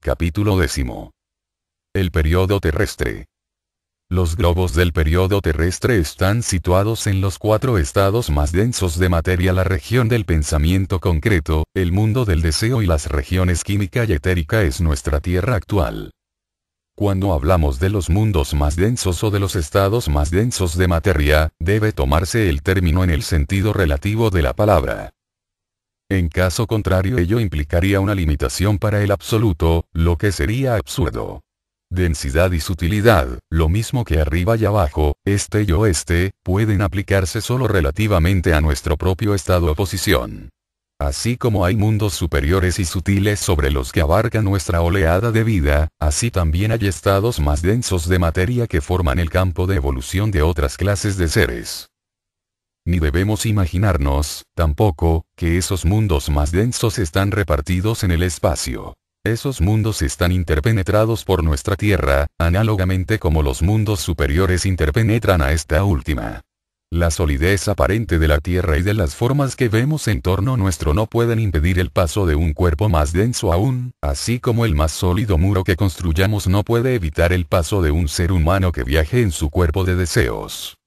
Capítulo 10. El período terrestre. Los globos del período terrestre están situados en los 4 estados más densos de materia: la región del pensamiento concreto, el mundo del deseo y las regiones química y etérica es nuestra Tierra actual. Cuando hablamos de los mundos más densos o de los estados más densos de materia, debe tomarse el término en el sentido relativo de la palabra. En caso contrario, ello implicaría una limitación para el absoluto, lo que sería absurdo. Densidad y sutilidad, lo mismo que arriba y abajo, este y oeste, pueden aplicarse solo relativamente a nuestro propio estado o posición. Así como hay mundos superiores y sutiles sobre los que abarca nuestra oleada de vida, así también hay estados más densos de materia que forman el campo de evolución de otras clases de seres. Ni debemos imaginarnos, tampoco, que esos mundos más densos están repartidos en el espacio. Esos mundos están interpenetrados por nuestra Tierra, análogamente como los mundos superiores interpenetran a esta última. La solidez aparente de la Tierra y de las formas que vemos en torno nuestro no pueden impedir el paso de un cuerpo más denso aún, así como el más sólido muro que construyamos no puede evitar el paso de un ser humano que viaje en su cuerpo de deseos.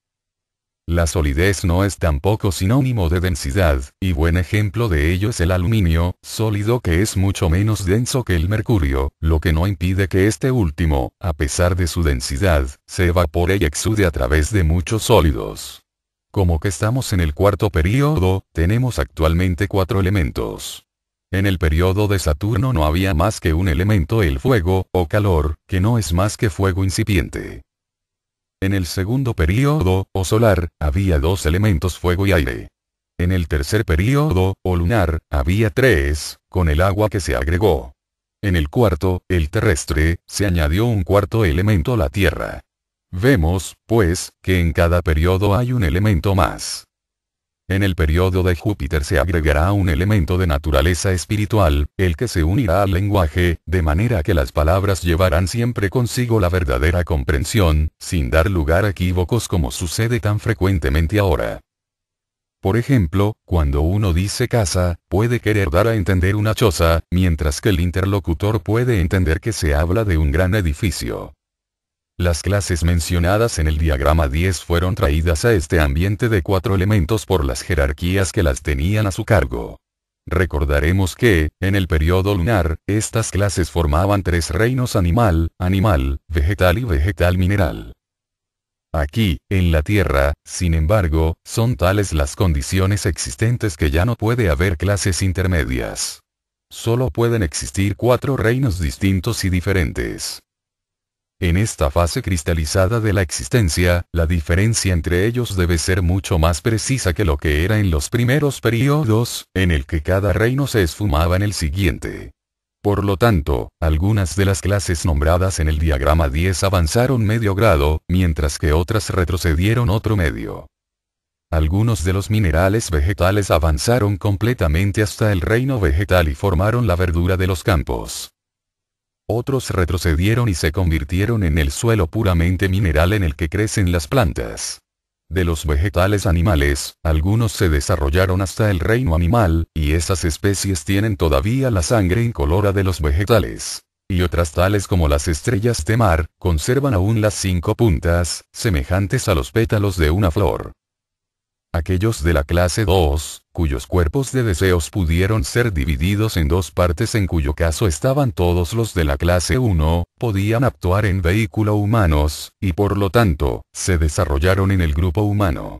La solidez no es tampoco sinónimo de densidad, y buen ejemplo de ello es el aluminio, sólido que es mucho menos denso que el mercurio, lo que no impide que este último, a pesar de su densidad, se evapore y exude a través de muchos sólidos. Como que estamos en el cuarto período, tenemos actualmente 4 elementos. En el período de Saturno no había más que un elemento, el fuego, o calor, que no es más que fuego incipiente. En el segundo período, o solar, había 2 elementos, fuego y aire. En el tercer período, o lunar, había 3, con el agua que se agregó. En el cuarto, el terrestre, se añadió un cuarto elemento, la tierra. Vemos, pues, que en cada período hay un elemento más. En el período de Júpiter se agregará un elemento de naturaleza espiritual, el que se unirá al lenguaje, de manera que las palabras llevarán siempre consigo la verdadera comprensión, sin dar lugar a equívocos como sucede tan frecuentemente ahora. Por ejemplo, cuando uno dice casa, puede querer dar a entender una choza, mientras que el interlocutor puede entender que se habla de un gran edificio. Las clases mencionadas en el diagrama 10 fueron traídas a este ambiente de 4 elementos por las jerarquías que las tenían a su cargo. Recordaremos que, en el período lunar, estas clases formaban 3 reinos: animal, vegetal y vegetal mineral. Aquí, en la Tierra, sin embargo, son tales las condiciones existentes que ya no puede haber clases intermedias. Solo pueden existir 4 reinos distintos y diferentes. En esta fase cristalizada de la existencia, la diferencia entre ellos debe ser mucho más precisa que lo que era en los primeros períodos, en el que cada reino se esfumaba en el siguiente. Por lo tanto, algunas de las clases nombradas en el diagrama 10 avanzaron medio grado, mientras que otras retrocedieron otro medio. Algunos de los minerales vegetales avanzaron completamente hasta el reino vegetal y formaron la verdura de los campos. Otros retrocedieron y se convirtieron en el suelo puramente mineral en el que crecen las plantas. De los vegetales animales, algunos se desarrollaron hasta el reino animal, y esas especies tienen todavía la sangre incolora de los vegetales. Y otras, tales como las estrellas de mar, conservan aún las 5 puntas, semejantes a los pétalos de una flor. Aquellos de la clase 2, cuyos cuerpos de deseos pudieron ser divididos en 2 partes, en cuyo caso estaban todos los de la clase 1, podían actuar en vehículo humanos, y por lo tanto, se desarrollaron en el grupo humano.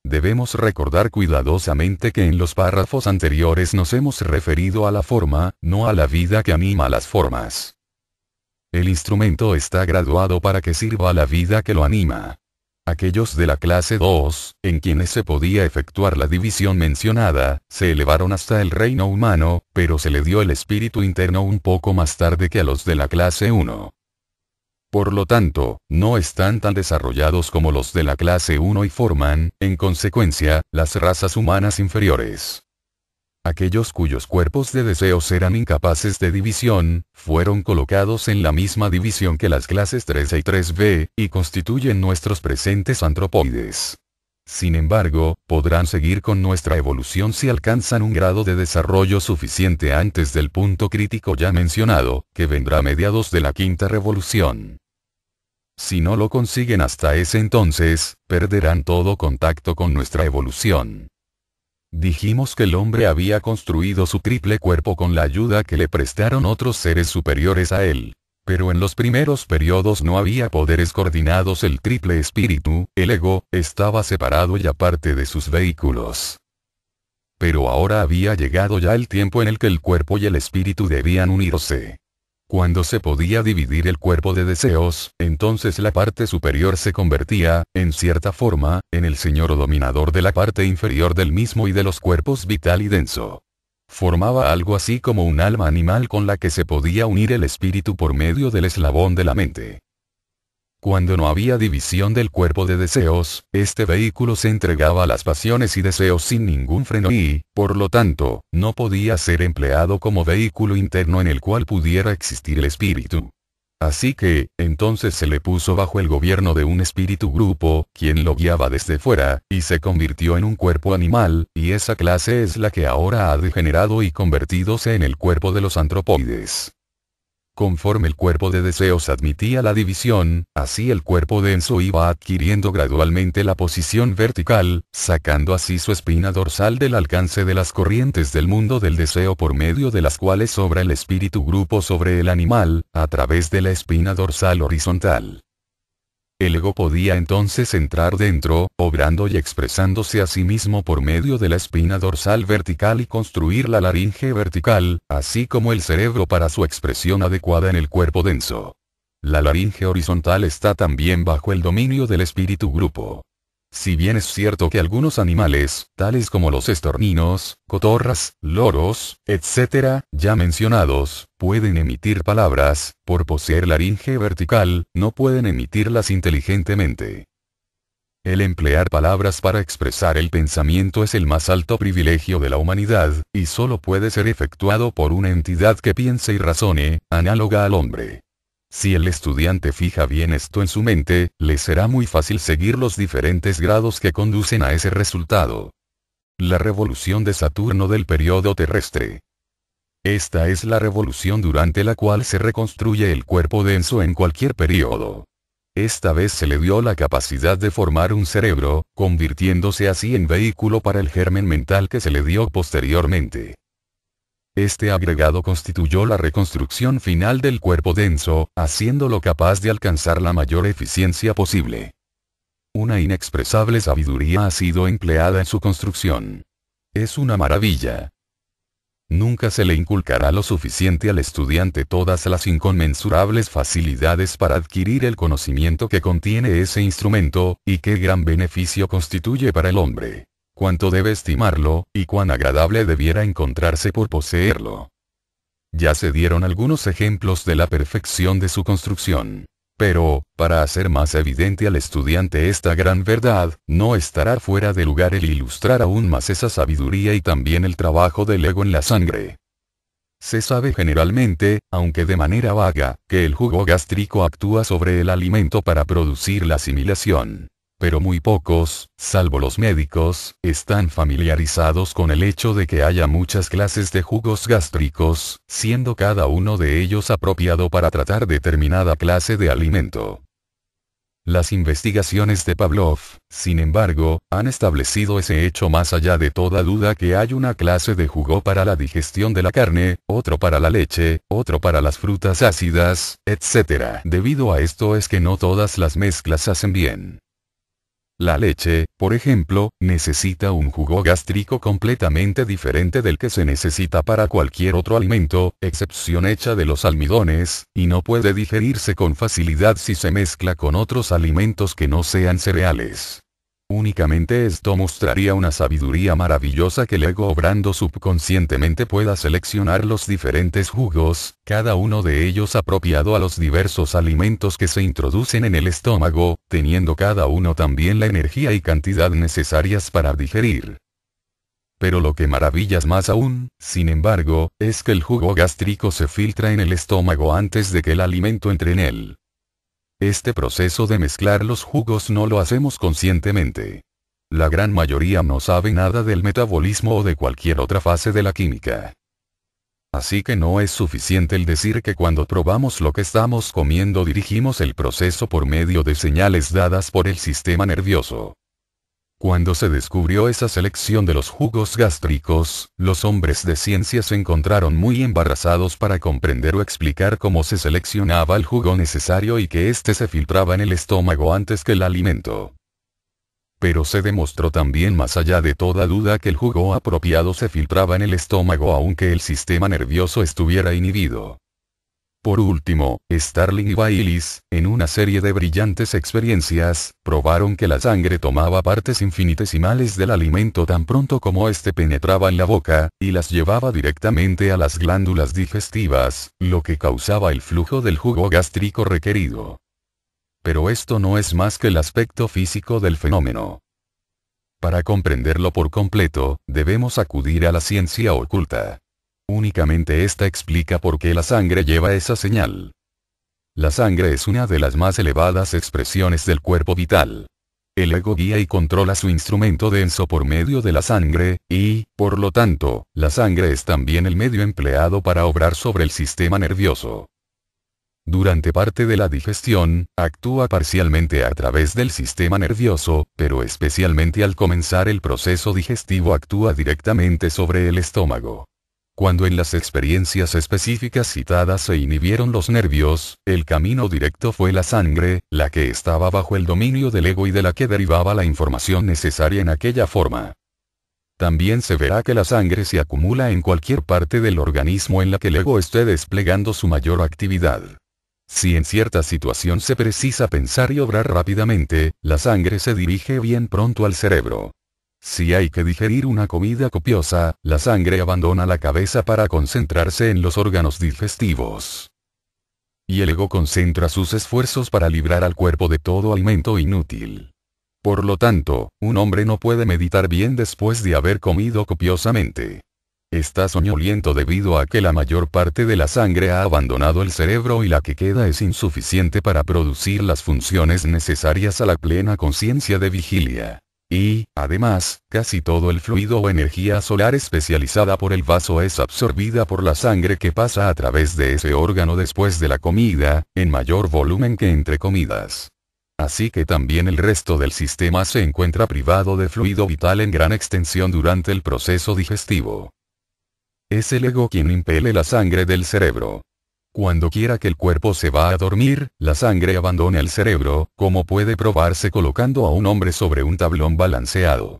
Debemos recordar cuidadosamente que en los párrafos anteriores nos hemos referido a la forma, no a la vida que anima las formas. El instrumento está graduado para que sirva a la vida que lo anima. Aquellos de la clase 2, en quienes se podía efectuar la división mencionada, se elevaron hasta el reino humano, pero se le dio el espíritu interno un poco más tarde que a los de la clase 1. Por lo tanto, no están tan desarrollados como los de la clase 1 y forman, en consecuencia, las razas humanas inferiores. Aquellos cuyos cuerpos de deseos eran incapaces de división, fueron colocados en la misma división que las clases 3A y 3B, y constituyen nuestros presentes antropoides. Sin embargo, podrán seguir con nuestra evolución si alcanzan un grado de desarrollo suficiente antes del punto crítico ya mencionado, que vendrá a mediados de la quinta revolución. Si no lo consiguen hasta ese entonces, perderán todo contacto con nuestra evolución. Dijimos que el hombre había construido su triple cuerpo con la ayuda que le prestaron otros seres superiores a él. Pero en los primeros periodos no había poderes coordinados. El triple espíritu, el ego, estaba separado y aparte de sus vehículos. Pero ahora había llegado ya el tiempo en el que el cuerpo y el espíritu debían unirse. Cuando se podía dividir el cuerpo de deseos, entonces la parte superior se convertía, en cierta forma, en el señor o dominador de la parte inferior del mismo y de los cuerpos vital y denso. Formaba algo así como un alma animal con la que se podía unir el espíritu por medio del eslabón de la mente. Cuando no había división del cuerpo de deseos, este vehículo se entregaba a las pasiones y deseos sin ningún freno y, por lo tanto, no podía ser empleado como vehículo interno en el cual pudiera existir el espíritu. Así que, entonces se le puso bajo el gobierno de un espíritu grupo, quien lo guiaba desde fuera, y se convirtió en un cuerpo animal, y esa clase es la que ahora ha degenerado y convertidose en el cuerpo de los antropoides. Conforme el cuerpo de deseos admitía la división, así el cuerpo denso iba adquiriendo gradualmente la posición vertical, sacando así su espina dorsal del alcance de las corrientes del mundo del deseo por medio de las cuales obra el espíritu grupo sobre el animal, a través de la espina dorsal horizontal. El ego podía entonces entrar dentro, obrando y expresándose a sí mismo por medio de la espina dorsal vertical y construir la laringe vertical, así como el cerebro para su expresión adecuada en el cuerpo denso. La laringe horizontal está también bajo el dominio del espíritu grupo. Si bien es cierto que algunos animales, tales como los estorninos, cotorras, loros, etc., ya mencionados, pueden emitir palabras, por poseer laringe vertical, no pueden emitirlas inteligentemente. El emplear palabras para expresar el pensamiento es el más alto privilegio de la humanidad, y solo puede ser efectuado por una entidad que piense y razone, análoga al hombre. Si el estudiante fija bien esto en su mente, le será muy fácil seguir los diferentes grados que conducen a ese resultado. La revolución de Saturno del periodo terrestre. Esta es la revolución durante la cual se reconstruye el cuerpo denso en cualquier periodo. Esta vez se le dio la capacidad de formar un cerebro, convirtiéndose así en vehículo para el germen mental que se le dio posteriormente. Este agregado constituyó la reconstrucción final del cuerpo denso, haciéndolo capaz de alcanzar la mayor eficiencia posible. Una inexpresable sabiduría ha sido empleada en su construcción. Es una maravilla. Nunca se le inculcará lo suficiente al estudiante todas las inconmensurables facilidades para adquirir el conocimiento que contiene ese instrumento, y qué gran beneficio constituye para el hombre. Cuánto debe estimarlo, y cuán agradable debiera encontrarse por poseerlo. Ya se dieron algunos ejemplos de la perfección de su construcción. Pero, para hacer más evidente al estudiante esta gran verdad, no estará fuera de lugar el ilustrar aún más esa sabiduría y también el trabajo del ego en la sangre. Se sabe generalmente, aunque de manera vaga, que el jugo gástrico actúa sobre el alimento para producir la asimilación. Pero muy pocos, salvo los médicos, están familiarizados con el hecho de que haya muchas clases de jugos gástricos, siendo cada uno de ellos apropiado para tratar determinada clase de alimento. Las investigaciones de Pavlov, sin embargo, han establecido ese hecho más allá de toda duda que hay una clase de jugo para la digestión de la carne, otro para la leche, otro para las frutas ácidas, etc. Debido a esto es que no todas las mezclas hacen bien. La leche, por ejemplo, necesita un jugo gástrico completamente diferente del que se necesita para cualquier otro alimento, excepción hecha de los almidones, y no puede digerirse con facilidad si se mezcla con otros alimentos que no sean cereales. Únicamente esto mostraría una sabiduría maravillosa que el ego obrando subconscientemente pueda seleccionar los diferentes jugos, cada uno de ellos apropiado a los diversos alimentos que se introducen en el estómago, teniendo cada uno también la energía y cantidad necesarias para digerir. Pero lo que maravillas más aún, sin embargo, es que el jugo gástrico se filtra en el estómago antes de que el alimento entre en él. Este proceso de mezclar los jugos no lo hacemos conscientemente. La gran mayoría no sabe nada del metabolismo o de cualquier otra fase de la química. Así que no es suficiente el decir que cuando probamos lo que estamos comiendo dirigimos el proceso por medio de señales dadas por el sistema nervioso. Cuando se descubrió esa selección de los jugos gástricos, los hombres de ciencia se encontraron muy embarazados para comprender o explicar cómo se seleccionaba el jugo necesario y que éste se filtraba en el estómago antes que el alimento. Pero se demostró también más allá de toda duda que el jugo apropiado se filtraba en el estómago aunque el sistema nervioso estuviera inhibido. Por último, Starling y Baylis, en una serie de brillantes experiencias, probaron que la sangre tomaba partes infinitesimales del alimento tan pronto como éste penetraba en la boca, y las llevaba directamente a las glándulas digestivas, lo que causaba el flujo del jugo gástrico requerido. Pero esto no es más que el aspecto físico del fenómeno. Para comprenderlo por completo, debemos acudir a la ciencia oculta. Únicamente esta explica por qué la sangre lleva esa señal. La sangre es una de las más elevadas expresiones del cuerpo vital. El ego guía y controla su instrumento denso por medio de la sangre, y, por lo tanto, la sangre es también el medio empleado para obrar sobre el sistema nervioso. Durante parte de la digestión, actúa parcialmente a través del sistema nervioso, pero especialmente al comenzar el proceso digestivo actúa directamente sobre el estómago. Cuando en las experiencias específicas citadas se inhibieron los nervios, el camino directo fue la sangre, la que estaba bajo el dominio del ego y de la que derivaba la información necesaria en aquella forma. También se verá que la sangre se acumula en cualquier parte del organismo en la que el ego esté desplegando su mayor actividad. Si en cierta situación se precisa pensar y obrar rápidamente, la sangre se dirige bien pronto al cerebro. Si hay que digerir una comida copiosa, la sangre abandona la cabeza para concentrarse en los órganos digestivos. Y el ego concentra sus esfuerzos para librar al cuerpo de todo alimento inútil. Por lo tanto, un hombre no puede meditar bien después de haber comido copiosamente. Está soñoliento debido a que la mayor parte de la sangre ha abandonado el cerebro y la que queda es insuficiente para producir las funciones necesarias a la plena conciencia de vigilia. Y, además, casi todo el fluido o energía solar especializada por el vaso es absorbida por la sangre que pasa a través de ese órgano después de la comida, en mayor volumen que entre comidas. Así que también el resto del sistema se encuentra privado de fluido vital en gran extensión durante el proceso digestivo. Es el ego quien impele la sangre del cerebro. Cuando quiera que el cuerpo se va a dormir, la sangre abandona el cerebro, como puede probarse colocando a un hombre sobre un tablón balanceado.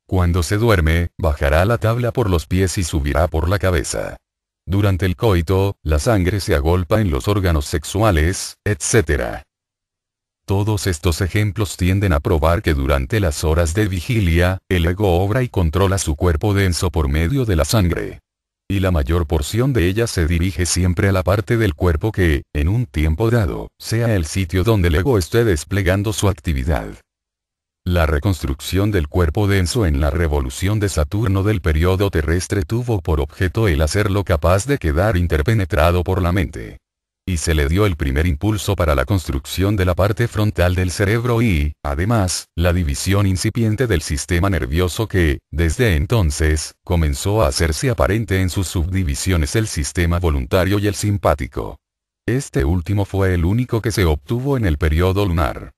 Cuando se duerme, bajará la tabla por los pies y subirá por la cabeza. Durante el coito, la sangre se agolpa en los órganos sexuales, etc. Todos estos ejemplos tienden a probar que durante las horas de vigilia, el ego obra y controla su cuerpo denso por medio de la sangre. Y la mayor porción de ella se dirige siempre a la parte del cuerpo que, en un tiempo dado, sea el sitio donde el ego esté desplegando su actividad. La reconstrucción del cuerpo denso en la revolución de Saturno del periodo terrestre tuvo por objeto el hacerlo capaz de quedar interpenetrado por la mente. Y se le dio el primer impulso para la construcción de la parte frontal del cerebro y, además, la división incipiente del sistema nervioso que, desde entonces, comenzó a hacerse aparente en sus subdivisiones el sistema voluntario y el simpático. Este último fue el único que se obtuvo en el periodo lunar.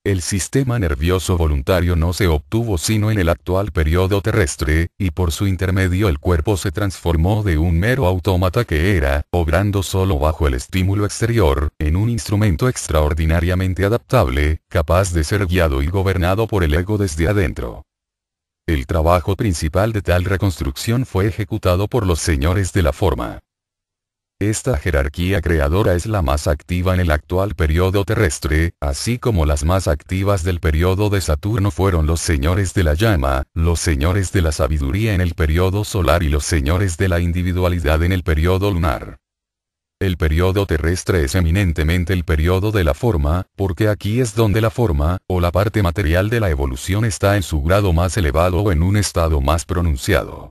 El sistema nervioso voluntario no se obtuvo sino en el actual periodo terrestre, y por su intermedio el cuerpo se transformó de un mero autómata que era, obrando solo bajo el estímulo exterior, en un instrumento extraordinariamente adaptable, capaz de ser guiado y gobernado por el ego desde adentro. El trabajo principal de tal reconstrucción fue ejecutado por los señores de la forma. Esta jerarquía creadora es la más activa en el actual periodo terrestre, así como las más activas del periodo de Saturno fueron los señores de la llama, los señores de la sabiduría en el periodo solar y los señores de la individualidad en el periodo lunar. El periodo terrestre es eminentemente el periodo de la forma, porque aquí es donde la forma, o la parte material de la evolución está en su grado más elevado o en un estado más pronunciado.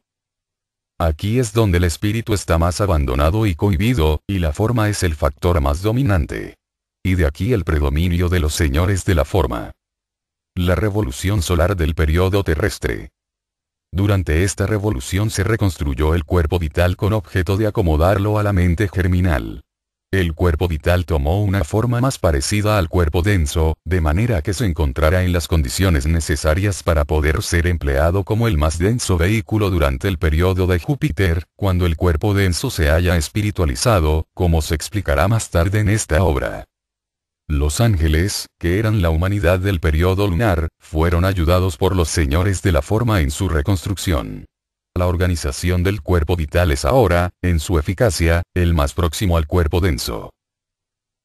Aquí es donde el espíritu está más abandonado y cohibido, y la forma es el factor más dominante. Y de aquí el predominio de los señores de la forma. La revolución solar del periodo terrestre. Durante esta revolución se reconstruyó el cuerpo vital con objeto de acomodarlo a la mente germinal. El cuerpo vital tomó una forma más parecida al cuerpo denso, de manera que se encontrara en las condiciones necesarias para poder ser empleado como el más denso vehículo durante el periodo de Júpiter, cuando el cuerpo denso se haya espiritualizado, como se explicará más tarde en esta obra. Los ángeles, que eran la humanidad del periodo lunar, fueron ayudados por los señores de la forma en su reconstrucción. La organización del cuerpo vital es ahora, en su eficacia, el más próximo al cuerpo denso.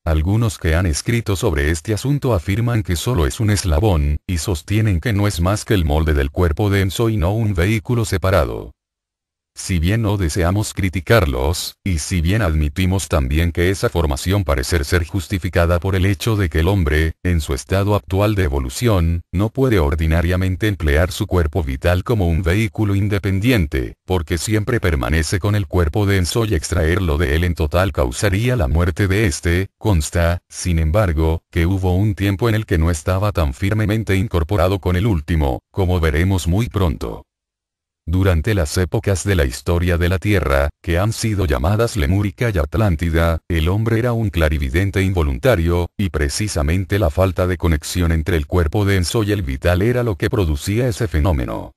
Algunos que han escrito sobre este asunto afirman que solo es un eslabón, y sostienen que no es más que el molde del cuerpo denso y no un vehículo separado. Si bien no deseamos criticarlos, y si bien admitimos también que esa formación parece ser justificada por el hecho de que el hombre, en su estado actual de evolución, no puede ordinariamente emplear su cuerpo vital como un vehículo independiente, porque siempre permanece con el cuerpo denso y extraerlo de él en total causaría la muerte de éste, consta, sin embargo, que hubo un tiempo en el que no estaba tan firmemente incorporado con el último, como veremos muy pronto. Durante las épocas de la historia de la Tierra, que han sido llamadas Lemúrica y Atlántida, el hombre era un clarividente involuntario, y precisamente la falta de conexión entre el cuerpo denso y el vital era lo que producía ese fenómeno.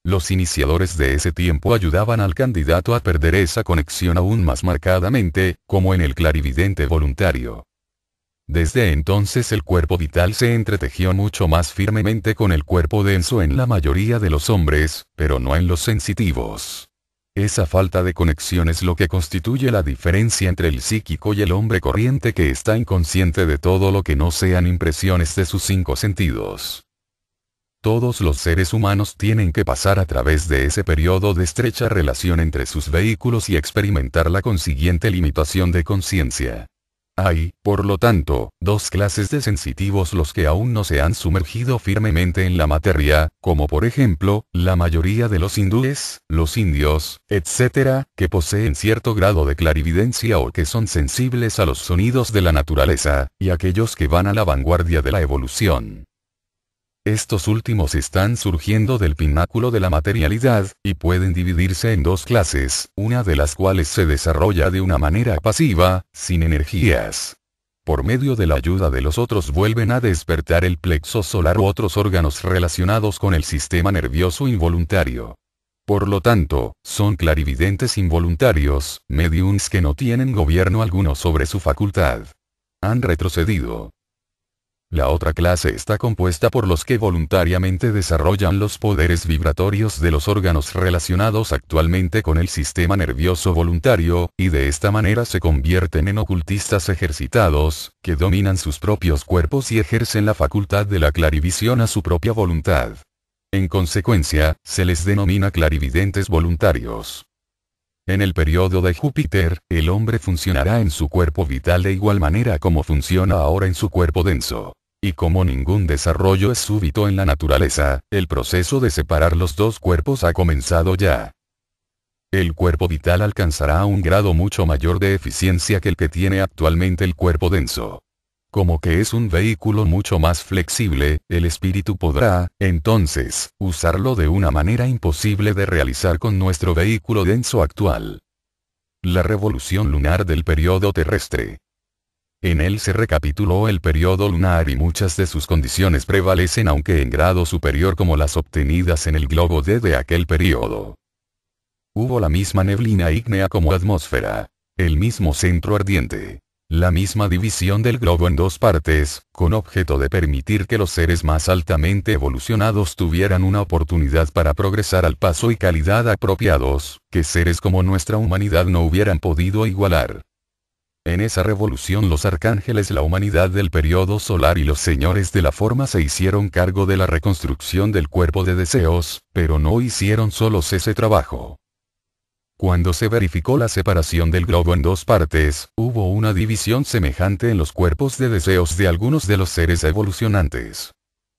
Los iniciadores de ese tiempo ayudaban al candidato a perder esa conexión aún más marcadamente, como en el clarividente voluntario. Desde entonces el cuerpo vital se entretejió mucho más firmemente con el cuerpo denso en la mayoría de los hombres, pero no en los sensitivos. Esa falta de conexión es lo que constituye la diferencia entre el psíquico y el hombre corriente que está inconsciente de todo lo que no sean impresiones de sus 5 sentidos. Todos los seres humanos tienen que pasar a través de ese periodo de estrecha relación entre sus vehículos y experimentar la consiguiente limitación de conciencia. Hay, por lo tanto, 2 clases de sensitivos: los que aún no se han sumergido firmemente en la materia, como por ejemplo, la mayoría de los hindúes, los indios, etc., que poseen cierto grado de clarividencia o que son sensibles a los sonidos de la naturaleza, y aquellos que van a la vanguardia de la evolución. Estos últimos están surgiendo del pináculo de la materialidad, y pueden dividirse en 2 clases, una de las cuales se desarrolla de una manera pasiva, sin energías. Por medio de la ayuda de los otros vuelven a despertar el plexo solar u otros órganos relacionados con el sistema nervioso involuntario. Por lo tanto, son clarividentes involuntarios, mediums que no tienen gobierno alguno sobre su facultad. Han retrocedido. La otra clase está compuesta por los que voluntariamente desarrollan los poderes vibratorios de los órganos relacionados actualmente con el sistema nervioso voluntario, y de esta manera se convierten en ocultistas ejercitados, que dominan sus propios cuerpos y ejercen la facultad de la clarivisión a su propia voluntad. En consecuencia, se les denomina clarividentes voluntarios. En el periodo de Júpiter, el hombre funcionará en su cuerpo vital de igual manera como funciona ahora en su cuerpo denso. Y como ningún desarrollo es súbito en la naturaleza, el proceso de separar los 2 cuerpos ha comenzado ya. El cuerpo vital alcanzará un grado mucho mayor de eficiencia que el que tiene actualmente el cuerpo denso. Como que es un vehículo mucho más flexible, el espíritu podrá, entonces, usarlo de una manera imposible de realizar con nuestro vehículo denso actual. La revolución lunar del periodo terrestre. En él se recapituló el periodo lunar y muchas de sus condiciones prevalecen aunque en grado superior como las obtenidas en el globo D de aquel periodo. Hubo la misma neblina ígnea como atmósfera, el mismo centro ardiente, la misma división del globo en 2 partes, con objeto de permitir que los seres más altamente evolucionados tuvieran una oportunidad para progresar al paso y calidad apropiados, que seres como nuestra humanidad no hubieran podido igualar. En esa revolución los arcángeles, la humanidad del periodo solar y los señores de la forma se hicieron cargo de la reconstrucción del cuerpo de deseos, pero no hicieron solos ese trabajo. Cuando se verificó la separación del globo en 2 partes, hubo una división semejante en los cuerpos de deseos de algunos de los seres evolucionantes.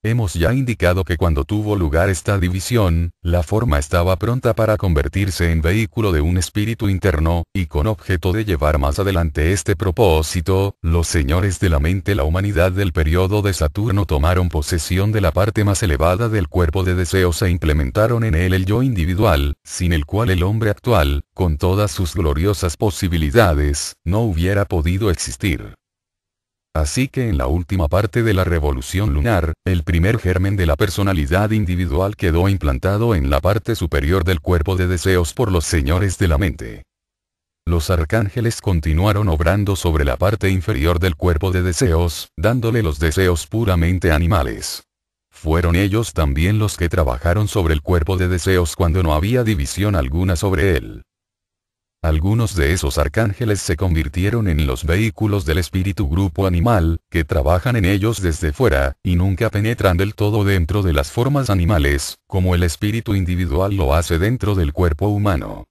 Hemos ya indicado que cuando tuvo lugar esta división, la forma estaba pronta para convertirse en vehículo de un espíritu interno, y con objeto de llevar más adelante este propósito, los señores de la mente, la humanidad del periodo de Saturno, tomaron posesión de la parte más elevada del cuerpo de deseos e implementaron en él el yo individual, sin el cual el hombre actual, con todas sus gloriosas posibilidades, no hubiera podido existir. Así que en la última parte de la revolución lunar, el primer germen de la personalidad individual quedó implantado en la parte superior del cuerpo de deseos por los señores de la mente. Los arcángeles continuaron obrando sobre la parte inferior del cuerpo de deseos, dándole los deseos puramente animales. Fueron ellos también los que trabajaron sobre el cuerpo de deseos cuando no había división alguna sobre él. Algunos de esos arcángeles se convirtieron en los vehículos del espíritu grupo animal, que trabajan en ellos desde fuera, y nunca penetran del todo dentro de las formas animales, como el espíritu individual lo hace dentro del cuerpo humano.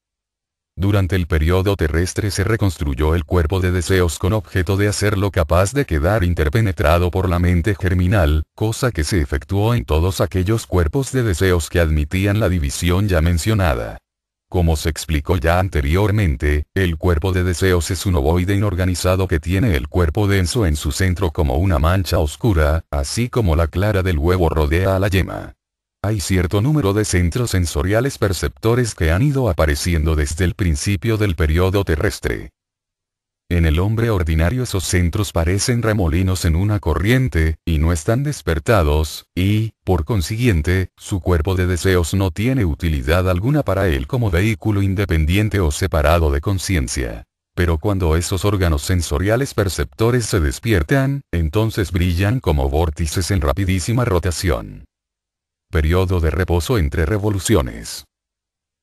Durante el periodo terrestre se reconstruyó el cuerpo de deseos con objeto de hacerlo capaz de quedar interpenetrado por la mente germinal, cosa que se efectuó en todos aquellos cuerpos de deseos que admitían la división ya mencionada. Como se explicó ya anteriormente, el cuerpo de deseos es un ovoide inorganizado que tiene el cuerpo denso en su centro como una mancha oscura, así como la clara del huevo rodea a la yema. Hay cierto número de centros sensoriales perceptores que han ido apareciendo desde el principio del periodo terrestre. En el hombre ordinario esos centros parecen remolinos en una corriente, y no están despertados, y, por consiguiente, su cuerpo de deseos no tiene utilidad alguna para él como vehículo independiente o separado de conciencia. Pero cuando esos órganos sensoriales perceptores se despiertan, entonces brillan como vórtices en rapidísima rotación. Periodo de reposo entre revoluciones.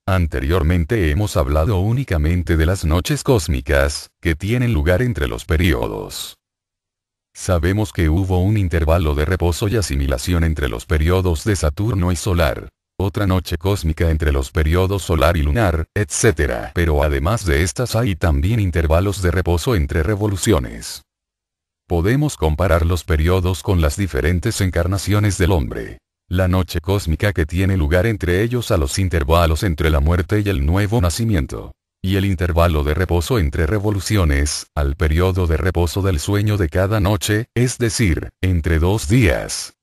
Anteriormente hemos hablado únicamente de las noches cósmicas, que tienen lugar entre los periodos. Sabemos que hubo un intervalo de reposo y asimilación entre los periodos de Saturno y solar, otra noche cósmica entre los periodos solar y lunar, etc. Pero además de estas hay también intervalos de reposo entre revoluciones. Podemos comparar los periodos con las diferentes encarnaciones del hombre. La noche cósmica que tiene lugar entre ellos a los intervalos entre la muerte y el nuevo nacimiento. Y el intervalo de reposo entre revoluciones, al periodo de reposo del sueño de cada noche, es decir, entre 2 días.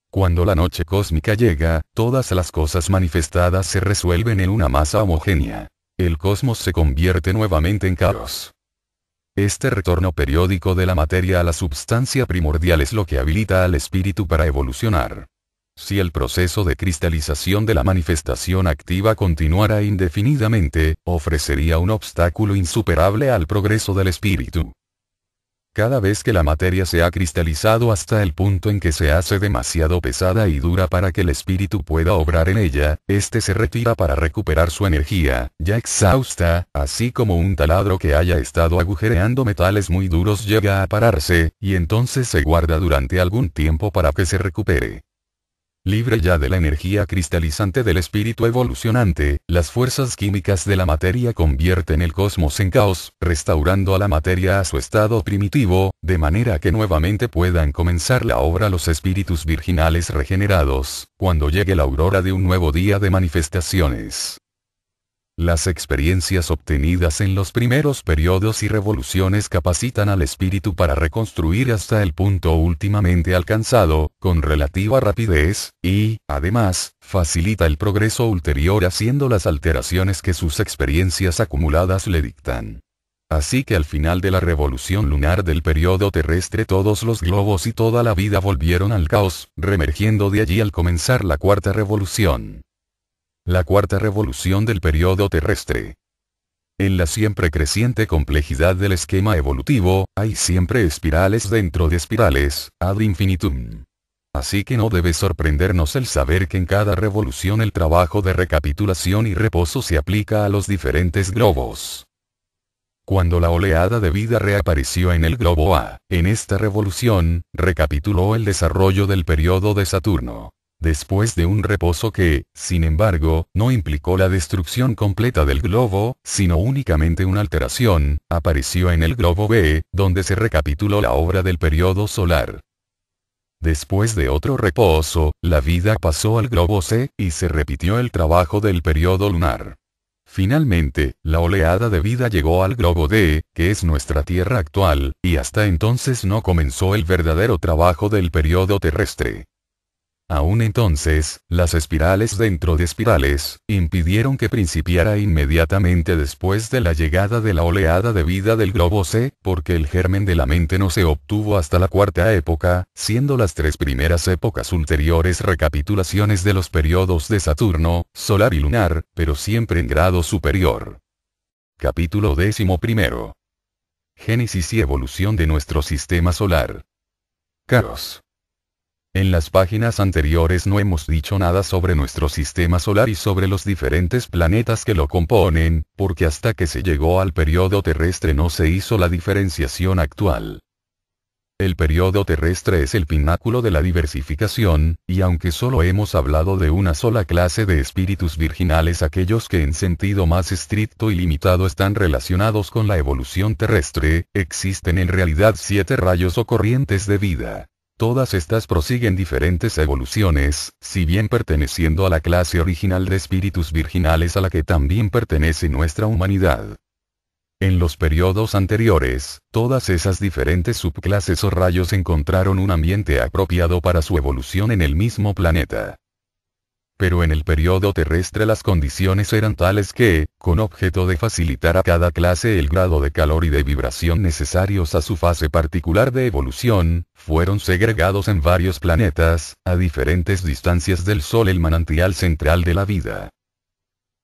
Cuando la noche cósmica llega, todas las cosas manifestadas se resuelven en una masa homogénea. El cosmos se convierte nuevamente en caos. Este retorno periódico de la materia a la substancia primordial es lo que habilita al espíritu para evolucionar. Si el proceso de cristalización de la manifestación activa continuara indefinidamente, ofrecería un obstáculo insuperable al progreso del espíritu. Cada vez que la materia se ha cristalizado hasta el punto en que se hace demasiado pesada y dura para que el espíritu pueda obrar en ella, éste se retira para recuperar su energía, ya exhausta, así como un taladro que haya estado agujereando metales muy duros llega a pararse, y entonces se guarda durante algún tiempo para que se recupere. Libre ya de la energía cristalizante del espíritu evolucionante, las fuerzas químicas de la materia convierten el cosmos en caos, restaurando a la materia a su estado primitivo, de manera que nuevamente puedan comenzar la obra los espíritus virginales regenerados, cuando llegue la aurora de un nuevo día de manifestaciones. Las experiencias obtenidas en los primeros periodos y revoluciones capacitan al espíritu para reconstruir hasta el punto últimamente alcanzado, con relativa rapidez, y, además, facilita el progreso ulterior haciendo las alteraciones que sus experiencias acumuladas le dictan. Así que al final de la revolución lunar del periodo terrestre todos los globos y toda la vida volvieron al caos, reemergiendo de allí al comenzar la cuarta revolución. La cuarta revolución del periodo terrestre. En la siempre creciente complejidad del esquema evolutivo, hay siempre espirales dentro de espirales, ad infinitum. Así que no debe sorprendernos el saber que en cada revolución el trabajo de recapitulación y reposo se aplica a los diferentes globos. Cuando la oleada de vida reapareció en el globo A, en esta revolución, recapituló el desarrollo del periodo de Saturno. Después de un reposo que, sin embargo, no implicó la destrucción completa del globo, sino únicamente una alteración, apareció en el globo B, donde se recapituló la obra del periodo solar. Después de otro reposo, la vida pasó al globo C, y se repitió el trabajo del periodo lunar. Finalmente, la oleada de vida llegó al globo D, que es nuestra Tierra actual, y hasta entonces no comenzó el verdadero trabajo del periodo terrestre. Aún entonces, las espirales dentro de espirales, impidieron que principiara inmediatamente después de la llegada de la oleada de vida del globo C, porque el germen de la mente no se obtuvo hasta la cuarta época, siendo las tres primeras épocas ulteriores recapitulaciones de los periodos de Saturno, solar y lunar, pero siempre en grado superior. Capítulo 11. Génesis y evolución de nuestro sistema solar. Caros. En las páginas anteriores no hemos dicho nada sobre nuestro sistema solar y sobre los diferentes planetas que lo componen, porque hasta que se llegó al periodo terrestre no se hizo la diferenciación actual. El periodo terrestre es el pináculo de la diversificación, y aunque solo hemos hablado de una sola clase de espíritus virginales, aquellos que en sentido más estricto y limitado están relacionados con la evolución terrestre, existen en realidad 7 rayos o corrientes de vida. Todas estas prosiguen diferentes evoluciones, si bien perteneciendo a la clase original de espíritus virginales a la que también pertenece nuestra humanidad. En los periodos anteriores, todas esas diferentes subclases o rayos encontraron un ambiente apropiado para su evolución en el mismo planeta. Pero en el periodo terrestre las condiciones eran tales que, con objeto de facilitar a cada clase el grado de calor y de vibración necesarios a su fase particular de evolución, fueron segregados en varios planetas, a diferentes distancias del Sol, el manantial central de la vida.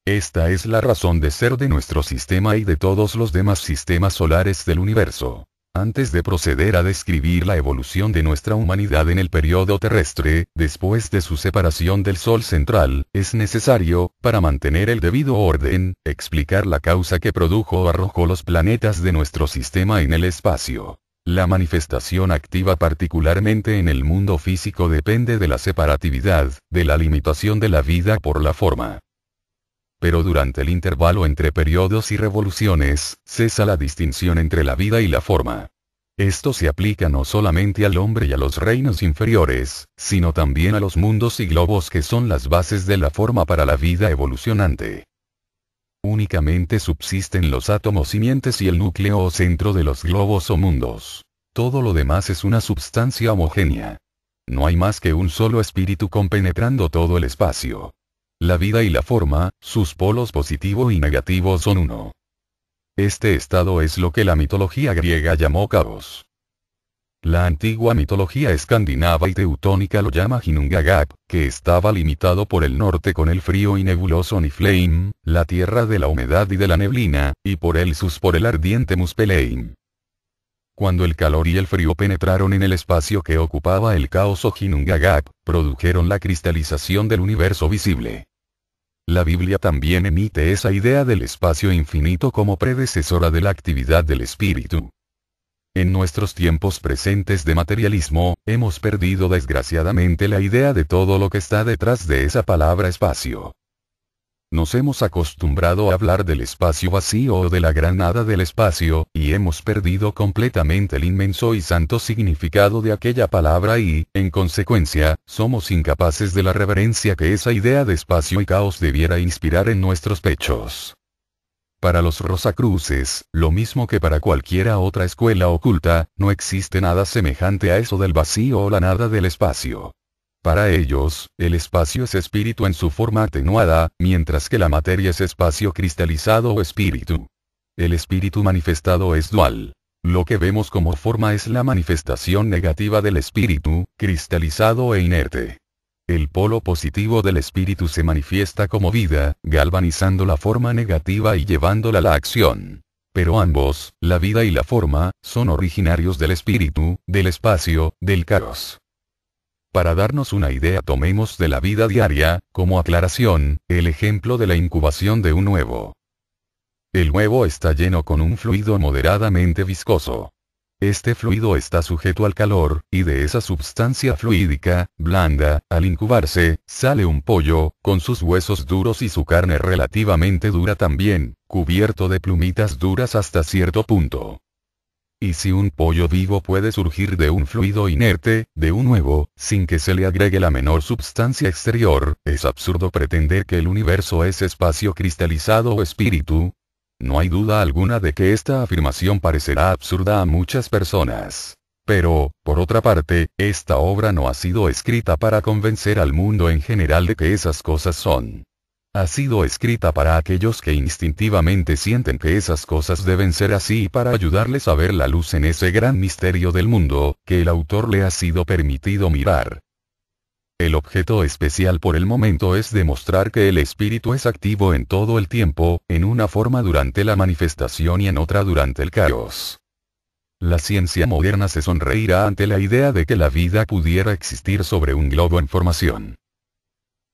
Esta es la razón de ser de nuestro sistema y de todos los demás sistemas solares del universo. Antes de proceder a describir la evolución de nuestra humanidad en el periodo terrestre, después de su separación del Sol central, es necesario, para mantener el debido orden, explicar la causa que produjo o arrojó los planetas de nuestro sistema en el espacio. La manifestación activa particularmente en el mundo físico depende de la separatividad, de la limitación de la vida por la forma. Pero durante el intervalo entre periodos y revoluciones, cesa la distinción entre la vida y la forma. Esto se aplica no solamente al hombre y a los reinos inferiores, sino también a los mundos y globos que son las bases de la forma para la vida evolucionante. Únicamente subsisten los átomos simientes y el núcleo o centro de los globos o mundos. Todo lo demás es una substancia homogénea. No hay más que un solo espíritu compenetrando todo el espacio. La vida y la forma, sus polos positivo y negativo son uno. Este estado es lo que la mitología griega llamó caos. La antigua mitología escandinava y teutónica lo llama Ginnungagap, que estaba limitado por el norte con el frío y nebuloso Niflheim, la tierra de la humedad y de la neblina, y por el sus por el ardiente Muspelheim. Cuando el calor y el frío penetraron en el espacio que ocupaba el caos o Ginnungagap, produjeron la cristalización del universo visible. La Biblia también emite esa idea del espacio infinito como predecesora de la actividad del espíritu. En nuestros tiempos presentes de materialismo, hemos perdido desgraciadamente la idea de todo lo que está detrás de esa palabra espacio. Nos hemos acostumbrado a hablar del espacio vacío o de la gran nada del espacio, y hemos perdido completamente el inmenso y santo significado de aquella palabra y, en consecuencia, somos incapaces de la reverencia que esa idea de espacio y caos debiera inspirar en nuestros pechos. Para los Rosacruces, lo mismo que para cualquiera otra escuela oculta, no existe nada semejante a eso del vacío o la nada del espacio. Para ellos, el espacio es espíritu en su forma atenuada, mientras que la materia es espacio cristalizado o espíritu. El espíritu manifestado es dual. Lo que vemos como forma es la manifestación negativa del espíritu, cristalizado e inerte. El polo positivo del espíritu se manifiesta como vida, galvanizando la forma negativa y llevándola a la acción. Pero ambos, la vida y la forma, son originarios del espíritu, del espacio, del caos. Para darnos una idea, tomemos de la vida diaria, como aclaración, el ejemplo de la incubación de un huevo. El huevo está lleno con un fluido moderadamente viscoso. Este fluido está sujeto al calor, y de esa substancia fluídica, blanda, al incubarse, sale un pollo, con sus huesos duros y su carne relativamente dura también, cubierto de plumitas duras hasta cierto punto. Y si un pollo vivo puede surgir de un fluido inerte, de un huevo, sin que se le agregue la menor substancia exterior, es absurdo pretender que el universo es espacio cristalizado o espíritu. No hay duda alguna de que esta afirmación parecerá absurda a muchas personas. Pero, por otra parte, esta obra no ha sido escrita para convencer al mundo en general de que esas cosas son. Ha sido escrita para aquellos que instintivamente sienten que esas cosas deben ser así y para ayudarles a ver la luz en ese gran misterio del mundo, que el autor le ha sido permitido mirar. El objeto especial por el momento es demostrar que el espíritu es activo en todo el tiempo, en una forma durante la manifestación y en otra durante el caos. La ciencia moderna se sonreirá ante la idea de que la vida pudiera existir sobre un globo en formación.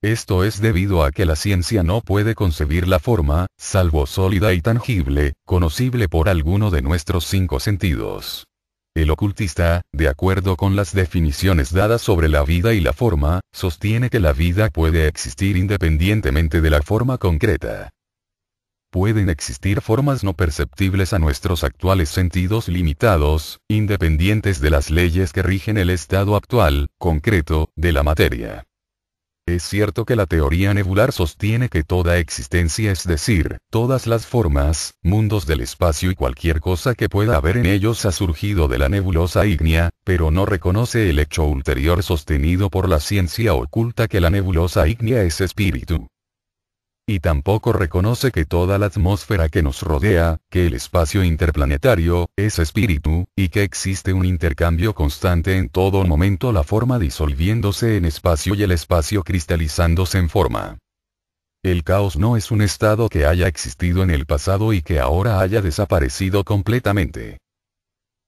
Esto es debido a que la ciencia no puede concebir la forma, salvo sólida y tangible, conocible por alguno de nuestros 5 sentidos. El ocultista, de acuerdo con las definiciones dadas sobre la vida y la forma, sostiene que la vida puede existir independientemente de la forma concreta. Pueden existir formas no perceptibles a nuestros actuales sentidos limitados, independientes de las leyes que rigen el estado actual, concreto, de la materia. Es cierto que la teoría nebular sostiene que toda existencia, es decir, todas las formas, mundos del espacio y cualquier cosa que pueda haber en ellos ha surgido de la nebulosa ígnea, pero no reconoce el hecho ulterior sostenido por la ciencia oculta que la nebulosa ígnea es espíritu. Y tampoco reconoce que toda la atmósfera que nos rodea, que el espacio interplanetario, es espíritu, y que existe un intercambio constante en todo momento, la forma disolviéndose en espacio y el espacio cristalizándose en forma. El caos no es un estado que haya existido en el pasado y que ahora haya desaparecido completamente.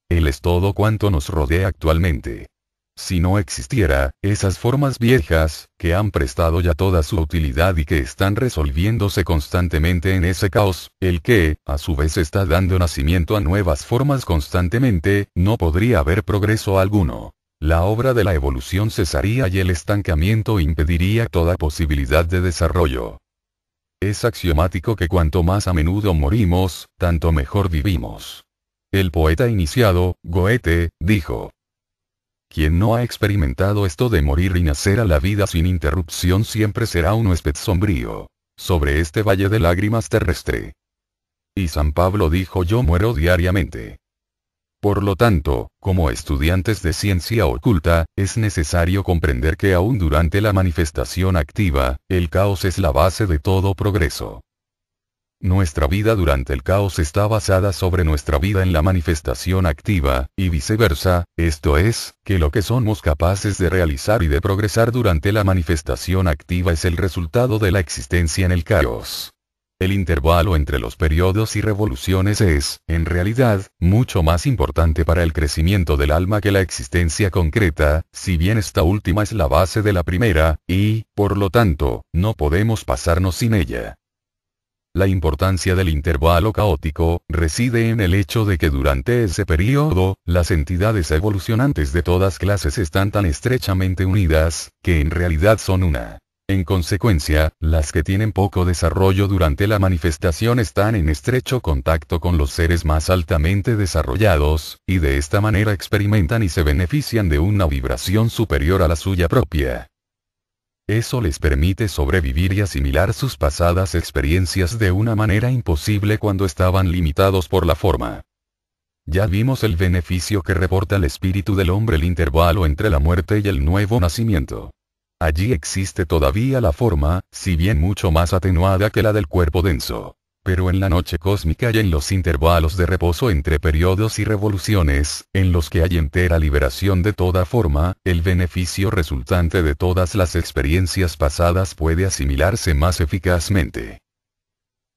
Él es todo cuanto nos rodea actualmente. Si no existiera, esas formas viejas, que han prestado ya toda su utilidad y que están resolviéndose constantemente en ese caos, el que, a su vez está dando nacimiento a nuevas formas constantemente, no podría haber progreso alguno. La obra de la evolución cesaría y el estancamiento impediría toda posibilidad de desarrollo. Es axiomático que cuanto más a menudo morimos, tanto mejor vivimos. El poeta iniciado, Goethe, dijo: quien no ha experimentado esto de morir y nacer a la vida sin interrupción siempre será un huésped sombrío sobre este valle de lágrimas terrestre. Y San Pablo dijo: yo muero diariamente. Por lo tanto, como estudiantes de ciencia oculta, es necesario comprender que aún durante la manifestación activa, el caos es la base de todo progreso. Nuestra vida durante el caos está basada sobre nuestra vida en la manifestación activa, y viceversa, esto es, que lo que somos capaces de realizar y de progresar durante la manifestación activa es el resultado de la existencia en el caos. El intervalo entre los periodos y revoluciones es, en realidad, mucho más importante para el crecimiento del alma que la existencia concreta, si bien esta última es la base de la primera, y, por lo tanto, no podemos pasarnos sin ella. La importancia del intervalo caótico reside en el hecho de que durante ese periodo, las entidades evolucionantes de todas clases están tan estrechamente unidas, que en realidad son una. En consecuencia, las que tienen poco desarrollo durante la manifestación están en estrecho contacto con los seres más altamente desarrollados, y de esta manera experimentan y se benefician de una vibración superior a la suya propia. Eso les permite sobrevivir y asimilar sus pasadas experiencias de una manera imposible cuando estaban limitados por la forma. Ya vimos el beneficio que reporta el espíritu del hombre, el intervalo entre la muerte y el nuevo nacimiento. Allí existe todavía la forma, si bien mucho más atenuada que la del cuerpo denso. Pero en la noche cósmica y en los intervalos de reposo entre periodos y revoluciones, en los que hay entera liberación de toda forma, el beneficio resultante de todas las experiencias pasadas puede asimilarse más eficazmente.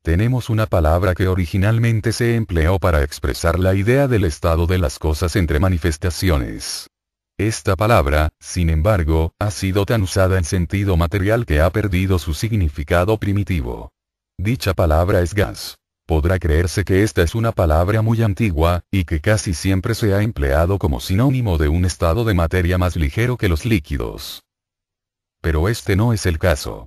Tenemos una palabra que originalmente se empleó para expresar la idea del estado de las cosas entre manifestaciones. Esta palabra, sin embargo, ha sido tan usada en sentido material que ha perdido su significado primitivo. Dicha palabra es gas. Podrá creerse que esta es una palabra muy antigua, y que casi siempre se ha empleado como sinónimo de un estado de materia más ligero que los líquidos. Pero este no es el caso.